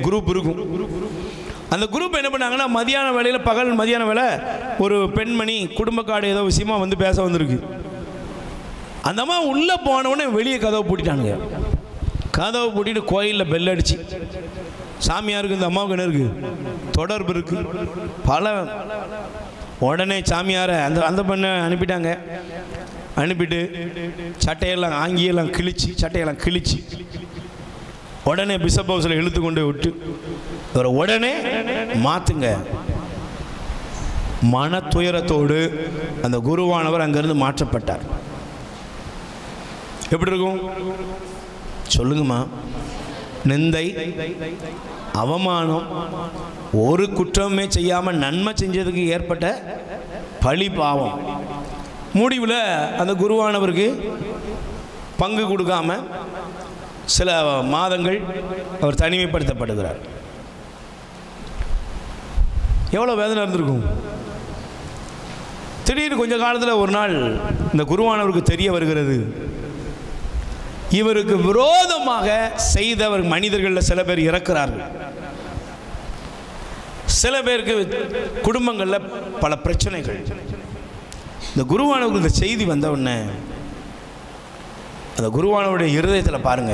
குரூப் இருக்கும். அந்த குரூப் என்ன பண்ணாங்கன்னா, மதியான வேலையில் மதியான வேலை ஒரு பெண்மணி குடும்ப கார்டு ஏதோ விஷயமா வந்து பேச வந்திருக்கு. அந்த அம்மா உள்ளே போனவுடனே வெளியே கதவை பூட்டிட்டானுங்க. கதவை பூட்டிட்டு கோயிலில் பெல் அடிச்சு, சாமியாருக்கு இந்த அம்மாவுக்கு என்ன இருக்கு, தொடர்பு இருக்கு பல. உடனே சாமியாரை அந்த பெண்ணை அனுப்பிட்டாங்க. அனுப்பிட்டு சட்டையெல்லாம் ஆங்கியெல்லாம் கிழிச்சு உடனே பிஷப் ஹவுஸில் இழுத்து கொண்டு விட்டு ஒரு உடனே மாற்றுங்க. மன துயரத்தோடு அந்த குருவானவர் அங்கிருந்து மாற்றப்பட்டார். எப்படி இருக்கும் சொல்லுங்கம்மா? நிந்தை, அவமானம், ஒரு குற்றமே செய்யாமல் நன்மை செஞ்சதுக்கு ஏற்பட்ட பழி பாவம். முடிவில் அந்த குருவானவருக்கு பங்கு கொடுக்காம சில மாதங்கள் அவர் தனிமைப்படுத்தப்படுகிறார். எவ்வளோ வேதனை இருந்திருக்கும். திடீர்னு கொஞ்ச காலத்தில் ஒரு நாள் இந்த குருவானவருக்கு தெரிய வருகிறது, இவருக்கு விரோதமாக செய்தவர் மனிதர்களில் சில பேர் இறக்கிறார்கள். சில பேருக்கு குடும்பங்களில் பல பிரச்சனைகள். இந்த குருவானவருக்கு இந்த செய்தி வந்த உடனே அந்த குருவானவருடைய இருதயத்தில் பாருங்க,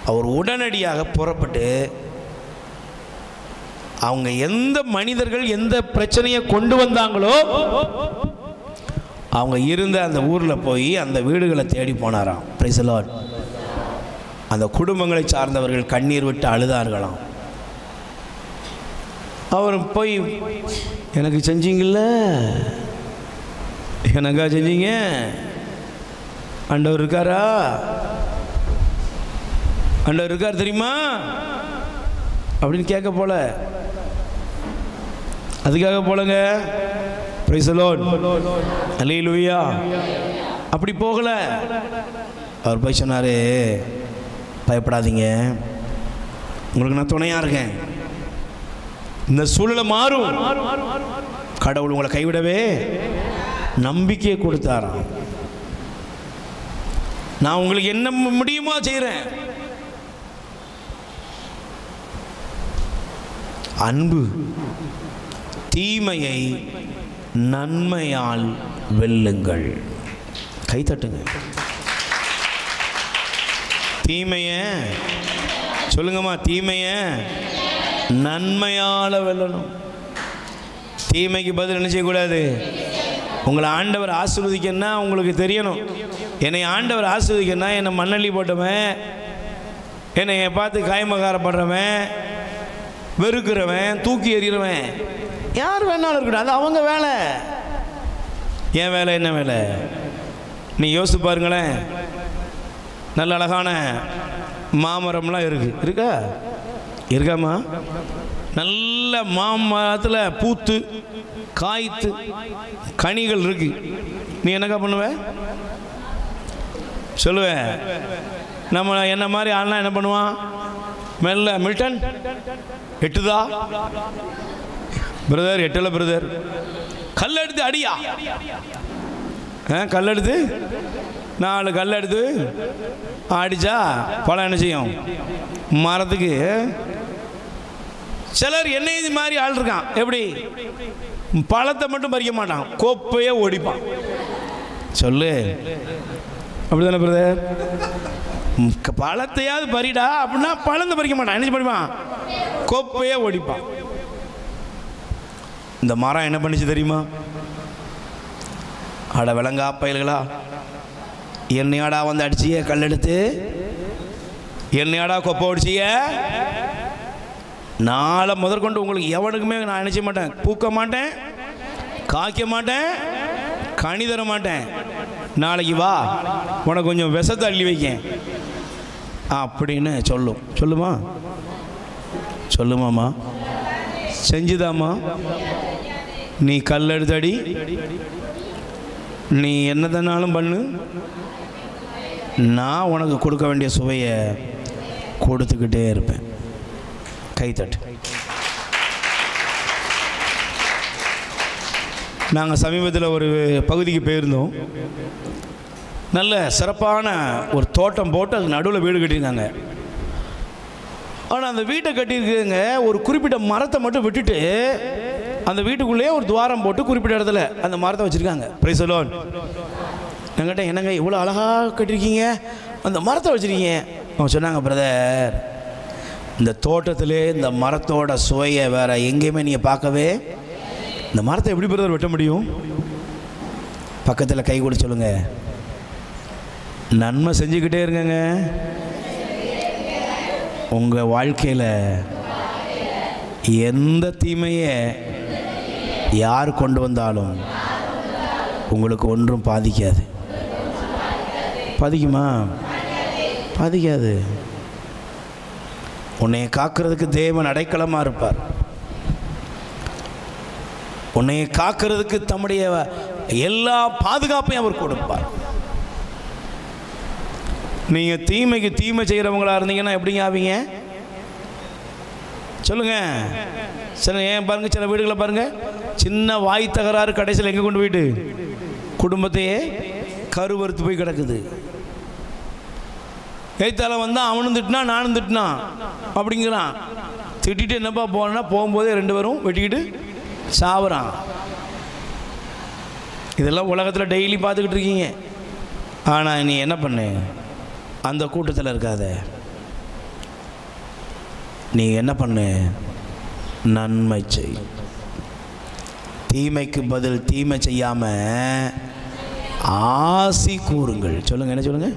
அவர் உடனடியாக புறப்பட்டு அவங்க எந்த மனிதர்கள் எந்த பிரச்சனையை கொண்டு வந்தாங்களோ அவங்க இருந்த அந்த ஊரில் போய் அந்த வீடுகளை தேடி போனாராம். Praise the lord. அந்த குடும்பங்களை சார்ந்தவர்கள் கண்ணீர் விட்டு அழுதார்களாம். அவர் போய், எனக்கு செஞ்சீங்கல்ல, எனக்கா செஞ்சீங்க, ஆண்டவர் இருக்காரா, ஆண்டவர் இருக்கார் தெரியுமா அப்படின்னு கேட்க போல, அதுக்காக போலங்க. பிரைஸ் தி லார்ட், அல்லேலூயா. அப்படி போகல. அவர் போய் சொன்னாரு, பயப்படாதீங்க, உங்களுக்கு நான் துணையா இருக்கேன், இந்த சூழ்நிலை மாறும், கடவுள் உங்களை கைவிடவே நம்பிக்கையை கொடுத்தாராம். நான் உங்களுக்கு என்ன முடியுமோ செய்கிறேன். அன்பு தீமையை நன்மையால் வெல்லுங்கள். கைத்தட்டுங்க. தீமைய சொல்லுங்கம்மா, தீமைய நன்மையால வெல்லணும். தீமைக்கு பதில் என்ன செய்யக்கூடாது. உங்களை ஆண்டவர் ஆசீர்வதிக்கன்னா உங்களுக்கு தெரியணும், என்னை ஆண்டவர் ஆசீர்வதிக்கன்னா என்னை மண்ணள்ளி போட்டவன், என்னை பார்த்து காயமகாரப்படுறவன், வெறுக்கிறவன், தூக்கி எறிகிறவன் யார் வேணாலும் இருக்கட்டும், அது அவங்க வேலை. என் வேலை என்ன வேலை? நீ யோசித்து பாருங்களேன். நல்ல அழகான மாமரம்லாம் இருக்காமா? நல்ல மாமரத்தில் பூத்து காய்த்து கனிகள் இருக்கு. நீ என்னக்கா பண்ணுவ சொல்லுவேன்? நம்ம என்ன மாதிரி ஆள்லாம் என்ன பண்ணுவான்? மெல்ல, மில்டன் எட்டுதா பிரதர், எட்டல பிரதர், கல் எடுத்து அடியா, கல் எடுத்து 4 கல் எடுத்து அடிச்சா பழம் என்ன செய்யும்? மரத்துக்கு. சிலர் என்னை மாதிரி ஆள் இருக்கான். எப்படி? பழத்தை மட்டும் பறிக்க மாட்டான், கோப்பையே ஓடிப்பான். சொல்லு, அப்படிதானே பிரதர்? பழத்தையாவது பறிடா அப்படின்னா பழத்தை பறிக்க மாட்டான். என்ன படிப்பான்? கோப்பையே ஓடிப்பான். இந்த மரம் என்ன பண்ணிச்சு தெரியுமா? அட விலங்கா பயல்களா, என்னையாடா வந்து அடிச்சிய கல் எடுத்து, என்னையாடா கொப்பை அடிச்சிய, நாளை முதற்கொண்டு உங்களுக்கு எவனுக்குமே நான் நினைச்ச மாட்டேன், பூக்க மாட்டேன், காய்க்க மாட்டேன், கனி தர மாட்டேன். நாளைக்கு வா, உனக்கு கொஞ்சம் விஷத்தை அள்ளி வைக்கேன் அப்படின்னு சொல்லுமா? சொல்லுமாம்மா? செஞ்சுதாம்மா? நீ கல்லெடுத்தடி, நீ என்னதனாலும் பண்ணு, நான் உனக்கு கொடுக்க வேண்டிய சுவையை கொடுத்துக்கிட்டே இருப்பேன். கைத்தட்டு. நாங்கள் சமீபத்தில் ஒரு பகுதிக்கு போயிருந்தோம். நல்ல சிறப்பான ஒரு தோட்டம் போட்டு அதுக்கு நடுவில் வீடு கட்டியிருக்காங்க. ஆனால் அந்த வீட்டை கட்டியிருக்குங்க ஒரு குறிப்பிட்ட மரத்தை மட்டும் விட்டுட்டு அந்த வீட்டுக்குள்ளேயே ஒரு துவாரம் போட்டு குறிப்பிட்ட இடத்துல அந்த மரத்தை வச்சுருக்காங்க. Price the Lord. என்கிட்ட என்னங்க இவ்வளோ அழகாக கட்டியிருக்கீங்க, அந்த மரத்தை வச்சுருக்கீங்க? அவங்க சொன்னாங்க, பிரதர், இந்த தோட்டத்திலே இந்த மரத்தோட சுவையை வேறு எங்கேயுமே நீங்கள் பார்க்கவே, இந்த மரத்தை எப்படி பிரதர் வெட்ட முடியும்? பக்கத்தில் கை கூட சொல்லுங்க, நன்மை செஞ்சுக்கிட்டே இருங்கங்க. உங்கள் வாழ்க்கையில் எந்த தீமையை யார் கொண்டு வந்தாலும் உங்களுக்கு ஒன்றும் பாதிக்காது. பாதிக்குமா? பாதிக்காது. உன்னை காக்கிறதுக்கு தேவன் அடைக்கலமாக இருப்பார். உன்னை காக்கிறதுக்கு தம்முடைய எல்லா பாதுகாப்பையும் அவர் கொடுப்பார். நீங்கள் தீமைக்கு தீமை செய்கிறவங்களா இருந்தீங்கன்னா எப்படிங்க ஆவீங்க? சொல்லுங்க. சில ஏன் பாருங்க, சில வீடுகளை பாருங்க, சின்ன வாய் தகராறு கடைசியில் எங்கே கொண்டு போயிட்டு குடும்பத்தையே கருவறுத்து போய் கிடக்குது. ஏத்தால வந்தால் அவனும் திட்டினான் நானும் திட்டினான் அப்படிங்கிறான். திட்டிட்டு என்னப்பா போனா போகும்போதே 2 பேரும் வெட்டிக்கிட்டு சாவுறான். இதெல்லாம் உலகத்தில் டெய்லி பார்த்துக்கிட்டு இருக்கீங்க. ஆனால் நீ என்ன பண்ணு, அந்த கூட்டத்தில் இருக்காத. நீ என்ன பண்ணு, நன்மை செய். தீமைக்கு பதில் தீமை செய்யாமல் ஆசி கூறுங்கள். சொல்லுங்க, என்ன சொல்லுங்க?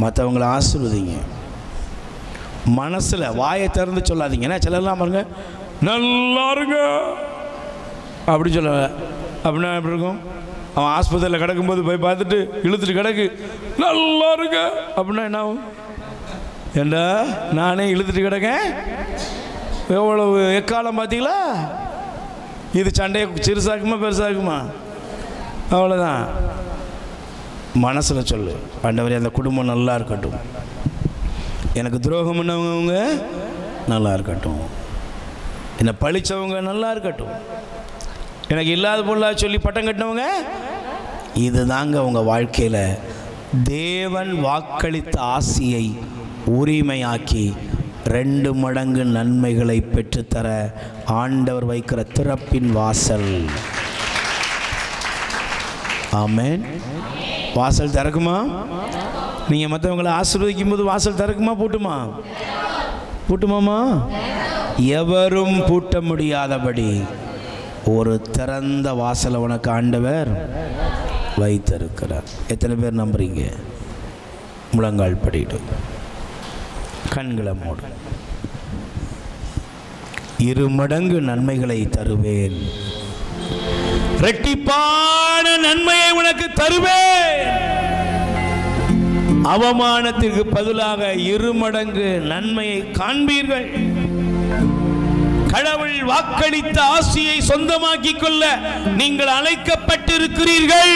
மற்றவங்களை ஆசீர்வதிங்க. மனசில் வாயை திறந்து சொல்லாதீங்க. ஏன்னா சிலர்லாம் பாருங்க, நல்லா இருங்க அப்படி சொல்ல, அப்படின்னா எப்படி இருக்கும்? அவன் ஆஸ்பத்திரியில் கிடக்கும்போது போய் பார்த்துட்டு இழுத்துட்டு கிடக்கு, நல்லா இருங்க அப்படின்னா என்ன ஆகும்? ஏண்டா நானே இழுத்துட்டு கிடக்கேன், எவ்வளவு எக்காலம் பார்த்தீங்களா? இது சண்டையை சிறுசாக்குமா பெருசாக்குமா? அவ்வளோதான். மனசில் சொல்லு, ஆண்டவரே அந்த குடும்பம் நல்லா இருக்கட்டும், எனக்கு துரோகம் பண்ணவங்க நல்லா இருக்கட்டும், என்னை பழிச்சவங்க நல்லா இருக்கட்டும், எனக்கு இல்லாத பொருளாக சொல்லி பட்டம் கட்டினவங்க. இது தாங்க உங்கள் வாழ்க்கையில் தேவன் வாக்களித்த ஆசியை உரிமையாக்கி 2 மடங்கு நன்மைகளை பெற்றுத்தர ஆண்டவர் வைக்கிற திறப்பின் வாசல். ஆமென். வாசல் திறக்குமா? நீங்கள் மற்றவங்களை ஆசீர்வதிக்கும் போது வாசல் திறக்குமா பூட்டுமா? பூட்டுமாமா? எவரும் பூட்ட முடியாதபடி ஒரு திறந்த வாசலை உனக்கு ஆண்டவர் வைத்திருக்கிறார். எத்தனை பேர் நம்புறீங்க? முழங்கால் படியிடும், கண்களை மூடு. 2 மடங்கு நன்மைகளை தருவேன், இரட்டிப்பான நன்மையை உனக்கு தருவேன். அவமானத்திற்கு பதிலாக 2 மடங்கு நன்மையை காண்பீர்கள். கடவுள் வாக்களித்த ஆசியை சொந்தமாக்கிக் கொள்ள நீங்கள் அழைக்கப்பட்டிருக்கிறீர்கள்.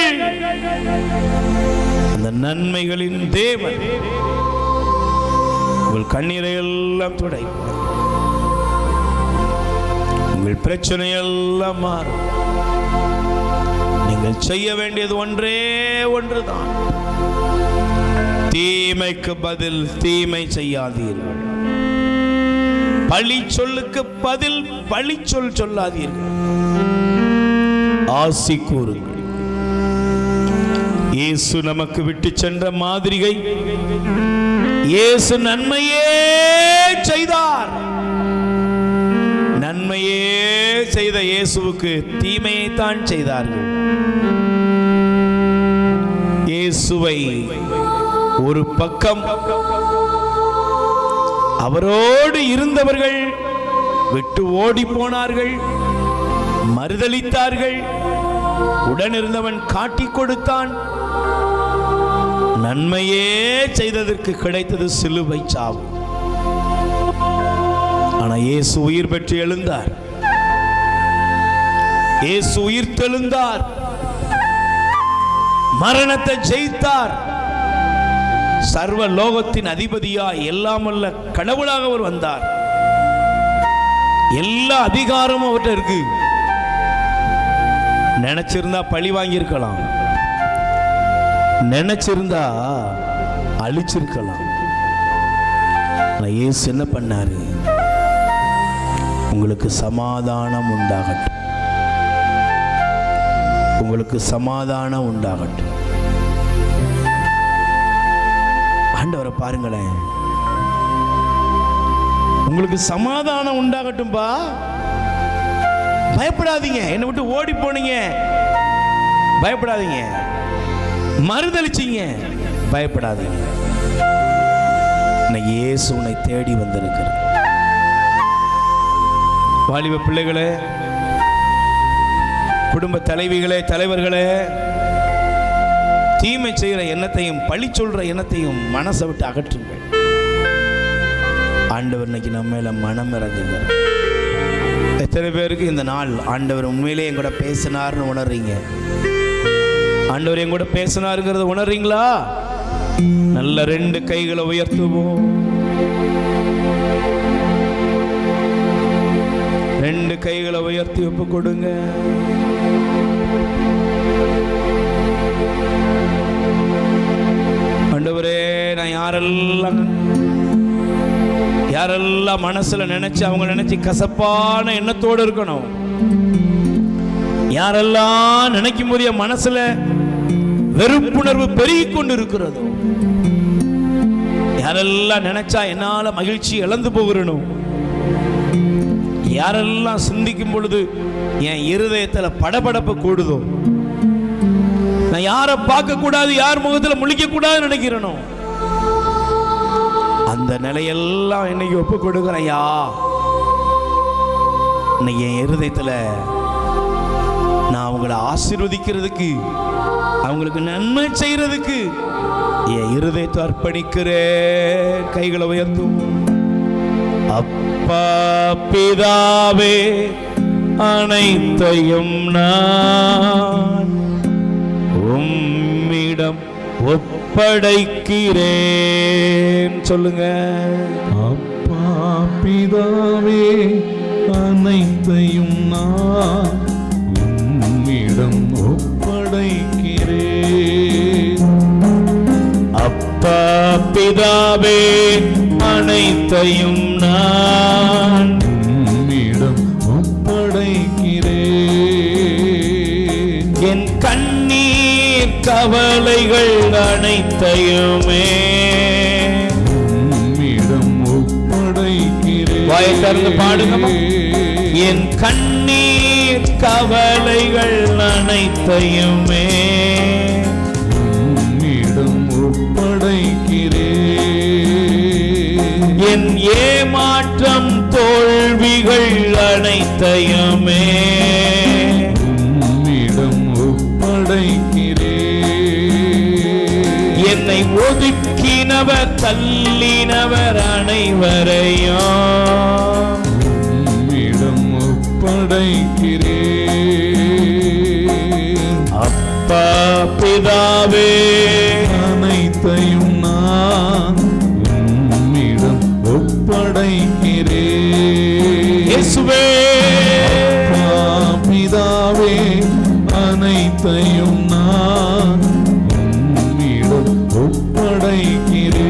அந்த நன்மைகளின் தேவன் உங்கள் கண்ணீரை எல்லாம் துடைப்பார். உங்கள் பிரச்சனை எல்லாம் மாறும். நீங்கள் செய்ய வேண்டியது ஒன்றே ஒன்றுதான், தீமைக்கு பதில் தீமை செய்யாதீர்கள், பழி சொல்லுக்கு பதில் பழி சொல் சொல்லாதீர்கள், ஆசி கூறுங்கள். இயேசு நமக்கு விட்டு சென்ற மாதிரிகை, இயேசு நன்மையே செய்தார். நன்மையே செய்த இயேசுவுக்கு தீமையை தான் செய்தார்கள். இயேசுவை ஒரு பக்கம் அவரோடு இருந்தவர்கள் விட்டு ஓடி போனார்கள், மறுதலித்தார்கள். உடனிருந்தவன் காட்டிக் கொடுத்தான். நன்மையே செய்ததற்கு கிடைத்தது சிலுவை சாவு. ஆனால் இயேசு உயிர் பெற்று எழுந்தார். இயேசு உயிர்த்தெழுந்தார், மரணத்தை ஜெயித்தார். சர்வ லோகத்தின் அதிபதியாய் எல்லாமல்ல கடவுளாக அவர் வந்தார். எல்லா அதிகாரமும் அவர்கிட்ட இருக்கு. நினைச்சிருந்தா பழி வாங்கியிருக்கலாம், நினைச்சிருந்தா அழிச்சிருக்கலாம். இயேசு என்ன பண்ணாரு? உங்களுக்கு சமாதானம் உண்டாகட்டும், உங்களுக்கு சமாதானம் உண்டாகட்டும். ஆண்டவரை பாருங்களேன், உங்களுக்கு சமாதானம் உண்டாகட்டும்பா, பயப்படாதீங்க. என்னை விட்டு ஓடி போனீங்க, பயப்படாதீங்க. மறுதளிச்சீங்க, பயப்படாதீங்க. இயேசு உன்னை தேடி வந்திருக்கிறார். வாலிப பிள்ளைகளே, குடும்ப தலைவிகளே, தலைவர்களே, தீமை செய்கிற எண்ணத்தையும் பழி சொல்ற எண்ணத்தையும் மனசை விட்டு அகற்றுங்கள். ஆண்டவர் இன்னைக்கு நம்ம மேல மனம் இறங்குகிறார். எத்தனை பேருக்கு இந்த நாள் ஆண்டவர் உண்மையிலே என் கூட பேசினார்னு உணர்றீங்க? ஆண்டவர் என் கூட பேசினாருங்கிறத உணர்றீங்களா? நல்ல 2 கைகளை உயர்த்துவோம். 2 கைகளை உயர்த்தி ஒப்பு கொடுங்க. ஆண்டவரே, நான் யாரெல்லாம் மனசுல நினைச்சு அவங்க நினைச்சு கசப்பான எண்ணத்தோடு இருக்கணும், யாரெல்லாம் நினைக்கும் போது என் மனசுல வெறுப்புணர்வு பெருகி கொண்டு இருக்கிறதோ, யாரெல்லாம் நினைச்சா என்னால மகிழ்ச்சி இழந்து போகிறனும், யாரெல்லாம் சிந்திக்கும் பொழுது என் இருதயத்துல படபடப்பு கூடுதோ, நான் யாரை பார்க்க கூடாது, யார் முகத்துல முழிக்க கூடாது நினைக்கிறனோ, அந்த நிலையெல்லாம் இன்னைக்கு ஒப்பு கொடுக்கிறேன். ஐயா, இன்னைக்கு என் இருதயத்துல நான் அவங்களை ஆசீர்வதிக்கிறதுக்கு, அவங்களுக்கு நன்மை செய்யறதுக்கு என் இருதயத்தை அர்ப்பணிக்கிறேன். கைகளை உயர்த்தும். அப்பா பிதாவே, அனைத்தையும் நான் உம்மிடம் ஒப்படைக்கிறேன். சொல்லுங்க. அப்பா பிதாவே, அனைத்தையும் நான் உம்மிடம் ஒப்படைக்கிறேன். அப்பா பிதாவே, அனைத்தையும் நான் உம்மிடம் ஒப்படைக்கிறேன். என் கண்ணீர் கவலைகள் அனைத்தையுமே உம்மிடம் ஒப்படைக்கிறேன். வாயை திறந்து பாடுங்க. என் கண்ணீர் கவலைகள் அனைத்தையுமே உம்மிடம் ஒப்படைக்கிறேன். என் ஏமாற்றம் தோல்விகள் அனைத்தையுமே உம்மிடம் ஒப்படைக்கிறேன். என்னை ஒதுக்கினவர் தள்ளினவர் அனைவரையும் உம்மிடம் ஒப்படைக்கிறேன். அப்பா பிதாவே, அனைத்தையும் நான் உம்மிடம் ஒப்படைக்கிறேன். இயேசுவே, அப்பா பிதாவே, அனைத்தையும் நான் உம்மிடம் ஒப்படைக்கிறேன்.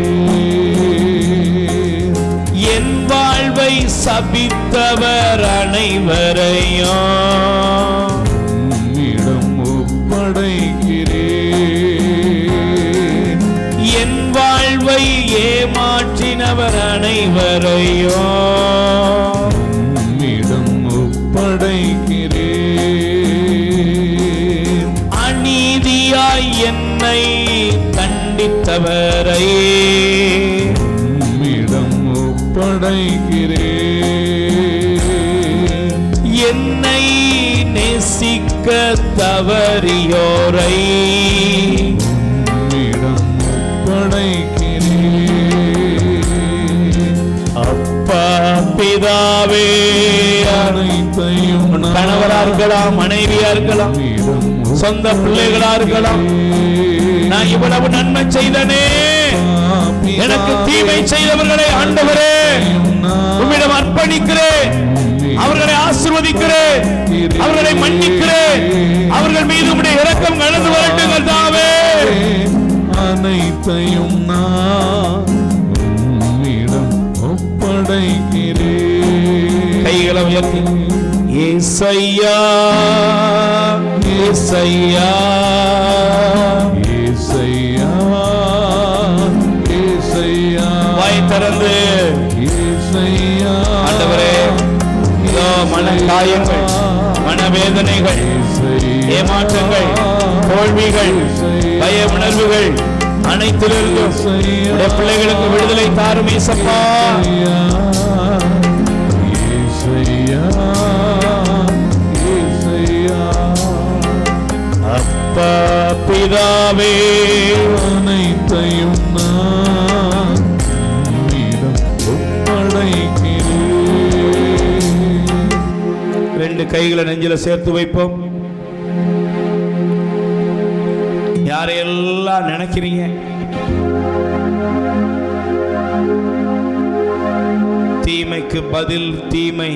என் வாழ்வை சபித்தவர் அனைவரையும் உம்மிடம் ஒப்படைக்கிறேன். என் வாழ்வை ஏமாற்றினவர் அனைவரையும் உம்மிடம் ஒப்படைக்கிறேன். அநீதியாய் என்னை தண்டித்தவரை உம்மிடம் ஒப்படைக்கிறேன். என்னை நேசிக்க தவறியோரை உம்மிடம் ஒப்படைக்கிறேன். அப்பா பிதாவே, அனைத்தையும் கணவரா இருக்கலாம், மனைவியா இருக்கலாம், சொந்த பிள்ளைகளா இருக்கலாம். நான் இவ்வளவு நன்மை செய்தனே, எனக்கு தீமை செய்தவர்களை ஆண்டவரே உம்மிடம் அர்ப்பணிக்கிறேன், அவர்களை ஆசீர்வதிக்கிறேன், அவர்களை மன்னிக்கிறேன், அவர்கள் மீது உம்முடைய இரக்கம் கடந்து வரட்டும் கர்த்தாவே. அனைத்தையும் நான் உம்மிடம் ஒப்படைக்கிறேன். கைகளை உயர்த்தி ஏசையா ஏசையா ஏசையா ஏசையா வாய் திறந்து ஏசையா ஆண்டவரே, இதோ மனகாயங்கள், மனவேதனைகள், ஏமாற்றங்கள், தோல்விகள், பய உணர்வுகள் அனைத்திலிருந்தும் உடைய பிள்ளைகளுக்கு விடுதலை தாரும் ஏசப்பா. அப்பா பிதாவே, அனைத்தையும் நான் உம்மிடம் ஒப்படைக்கிறேன். ரெண்டு கைகளை நெஞ்சில சேர்த்து வைப்போம். யாரையெல்லாம் நினைக்கிறீங்க? தீமைக்கு பதில் தீமை,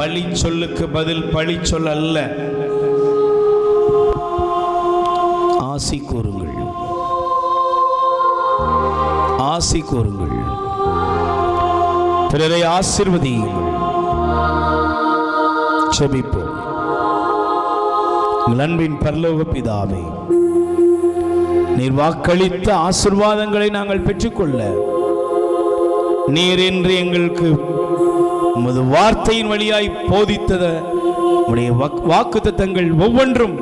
பழி சொல்லுக்கு பதில் பழி சொல் அல்ல, ஆசி கூறுங்கள், ஆசி கூறுங்கள், பிறரை ஆசீர்வதியுங்கள். செபிப்போம். அன்பின் பரலோக பிதாவே, நீர் வாக்களித்த ஆசீர்வாதங்களை நாங்கள் பெற்றுக்கொள்ள நீர் என்று எங்களுக்கு உமது வார்த்தையின் வழியாய் போதித்தத உடைய வாக்குத்தத்தங்கள் ஒவ்வொன்றும்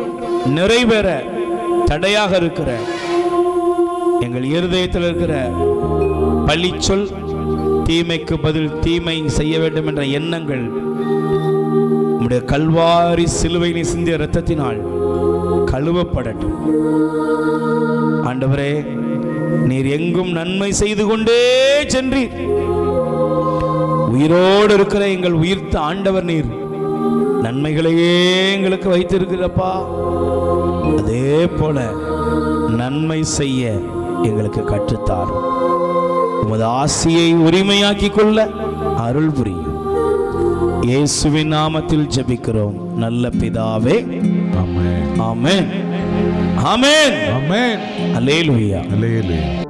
நிறைவேற தடையாக இருக்கிற எங்கள் இருதயத்தில் இருக்கிற பழி சொல், தீமைக்கு பதில் தீமை செய்ய வேண்டும் என்ற எண்ணங்கள் உம்முடைய கல்வாரி சிலுவையில் சிந்திய இரத்தத்தினால் கழுவப்படட்டும். ஆண்டவரே, நீர் எங்கும் நன்மை செய்து கொண்டே சென்றீர். உயிரோடு இருக்கிற எங்கள் உயிர்த்த ஆண்டவர் நீர் நன்மைகளையே எங்களுக்கு வைத்திருக்கிறப்பா. அதே போல நன்மை செய்ய எங்களுக்கு கற்றுத்தார். உமது ஆசியை உரிமையாக்கிக் கொள்ள அருள் புரியும். இயேசுவின் நாமத்தில் ஜெபிக்கிறோம் நல்ல பிதாவே. ஆமென் ஆமென் ஆமென் ஆமென். அல்லேலூயா அல்லேலூயா.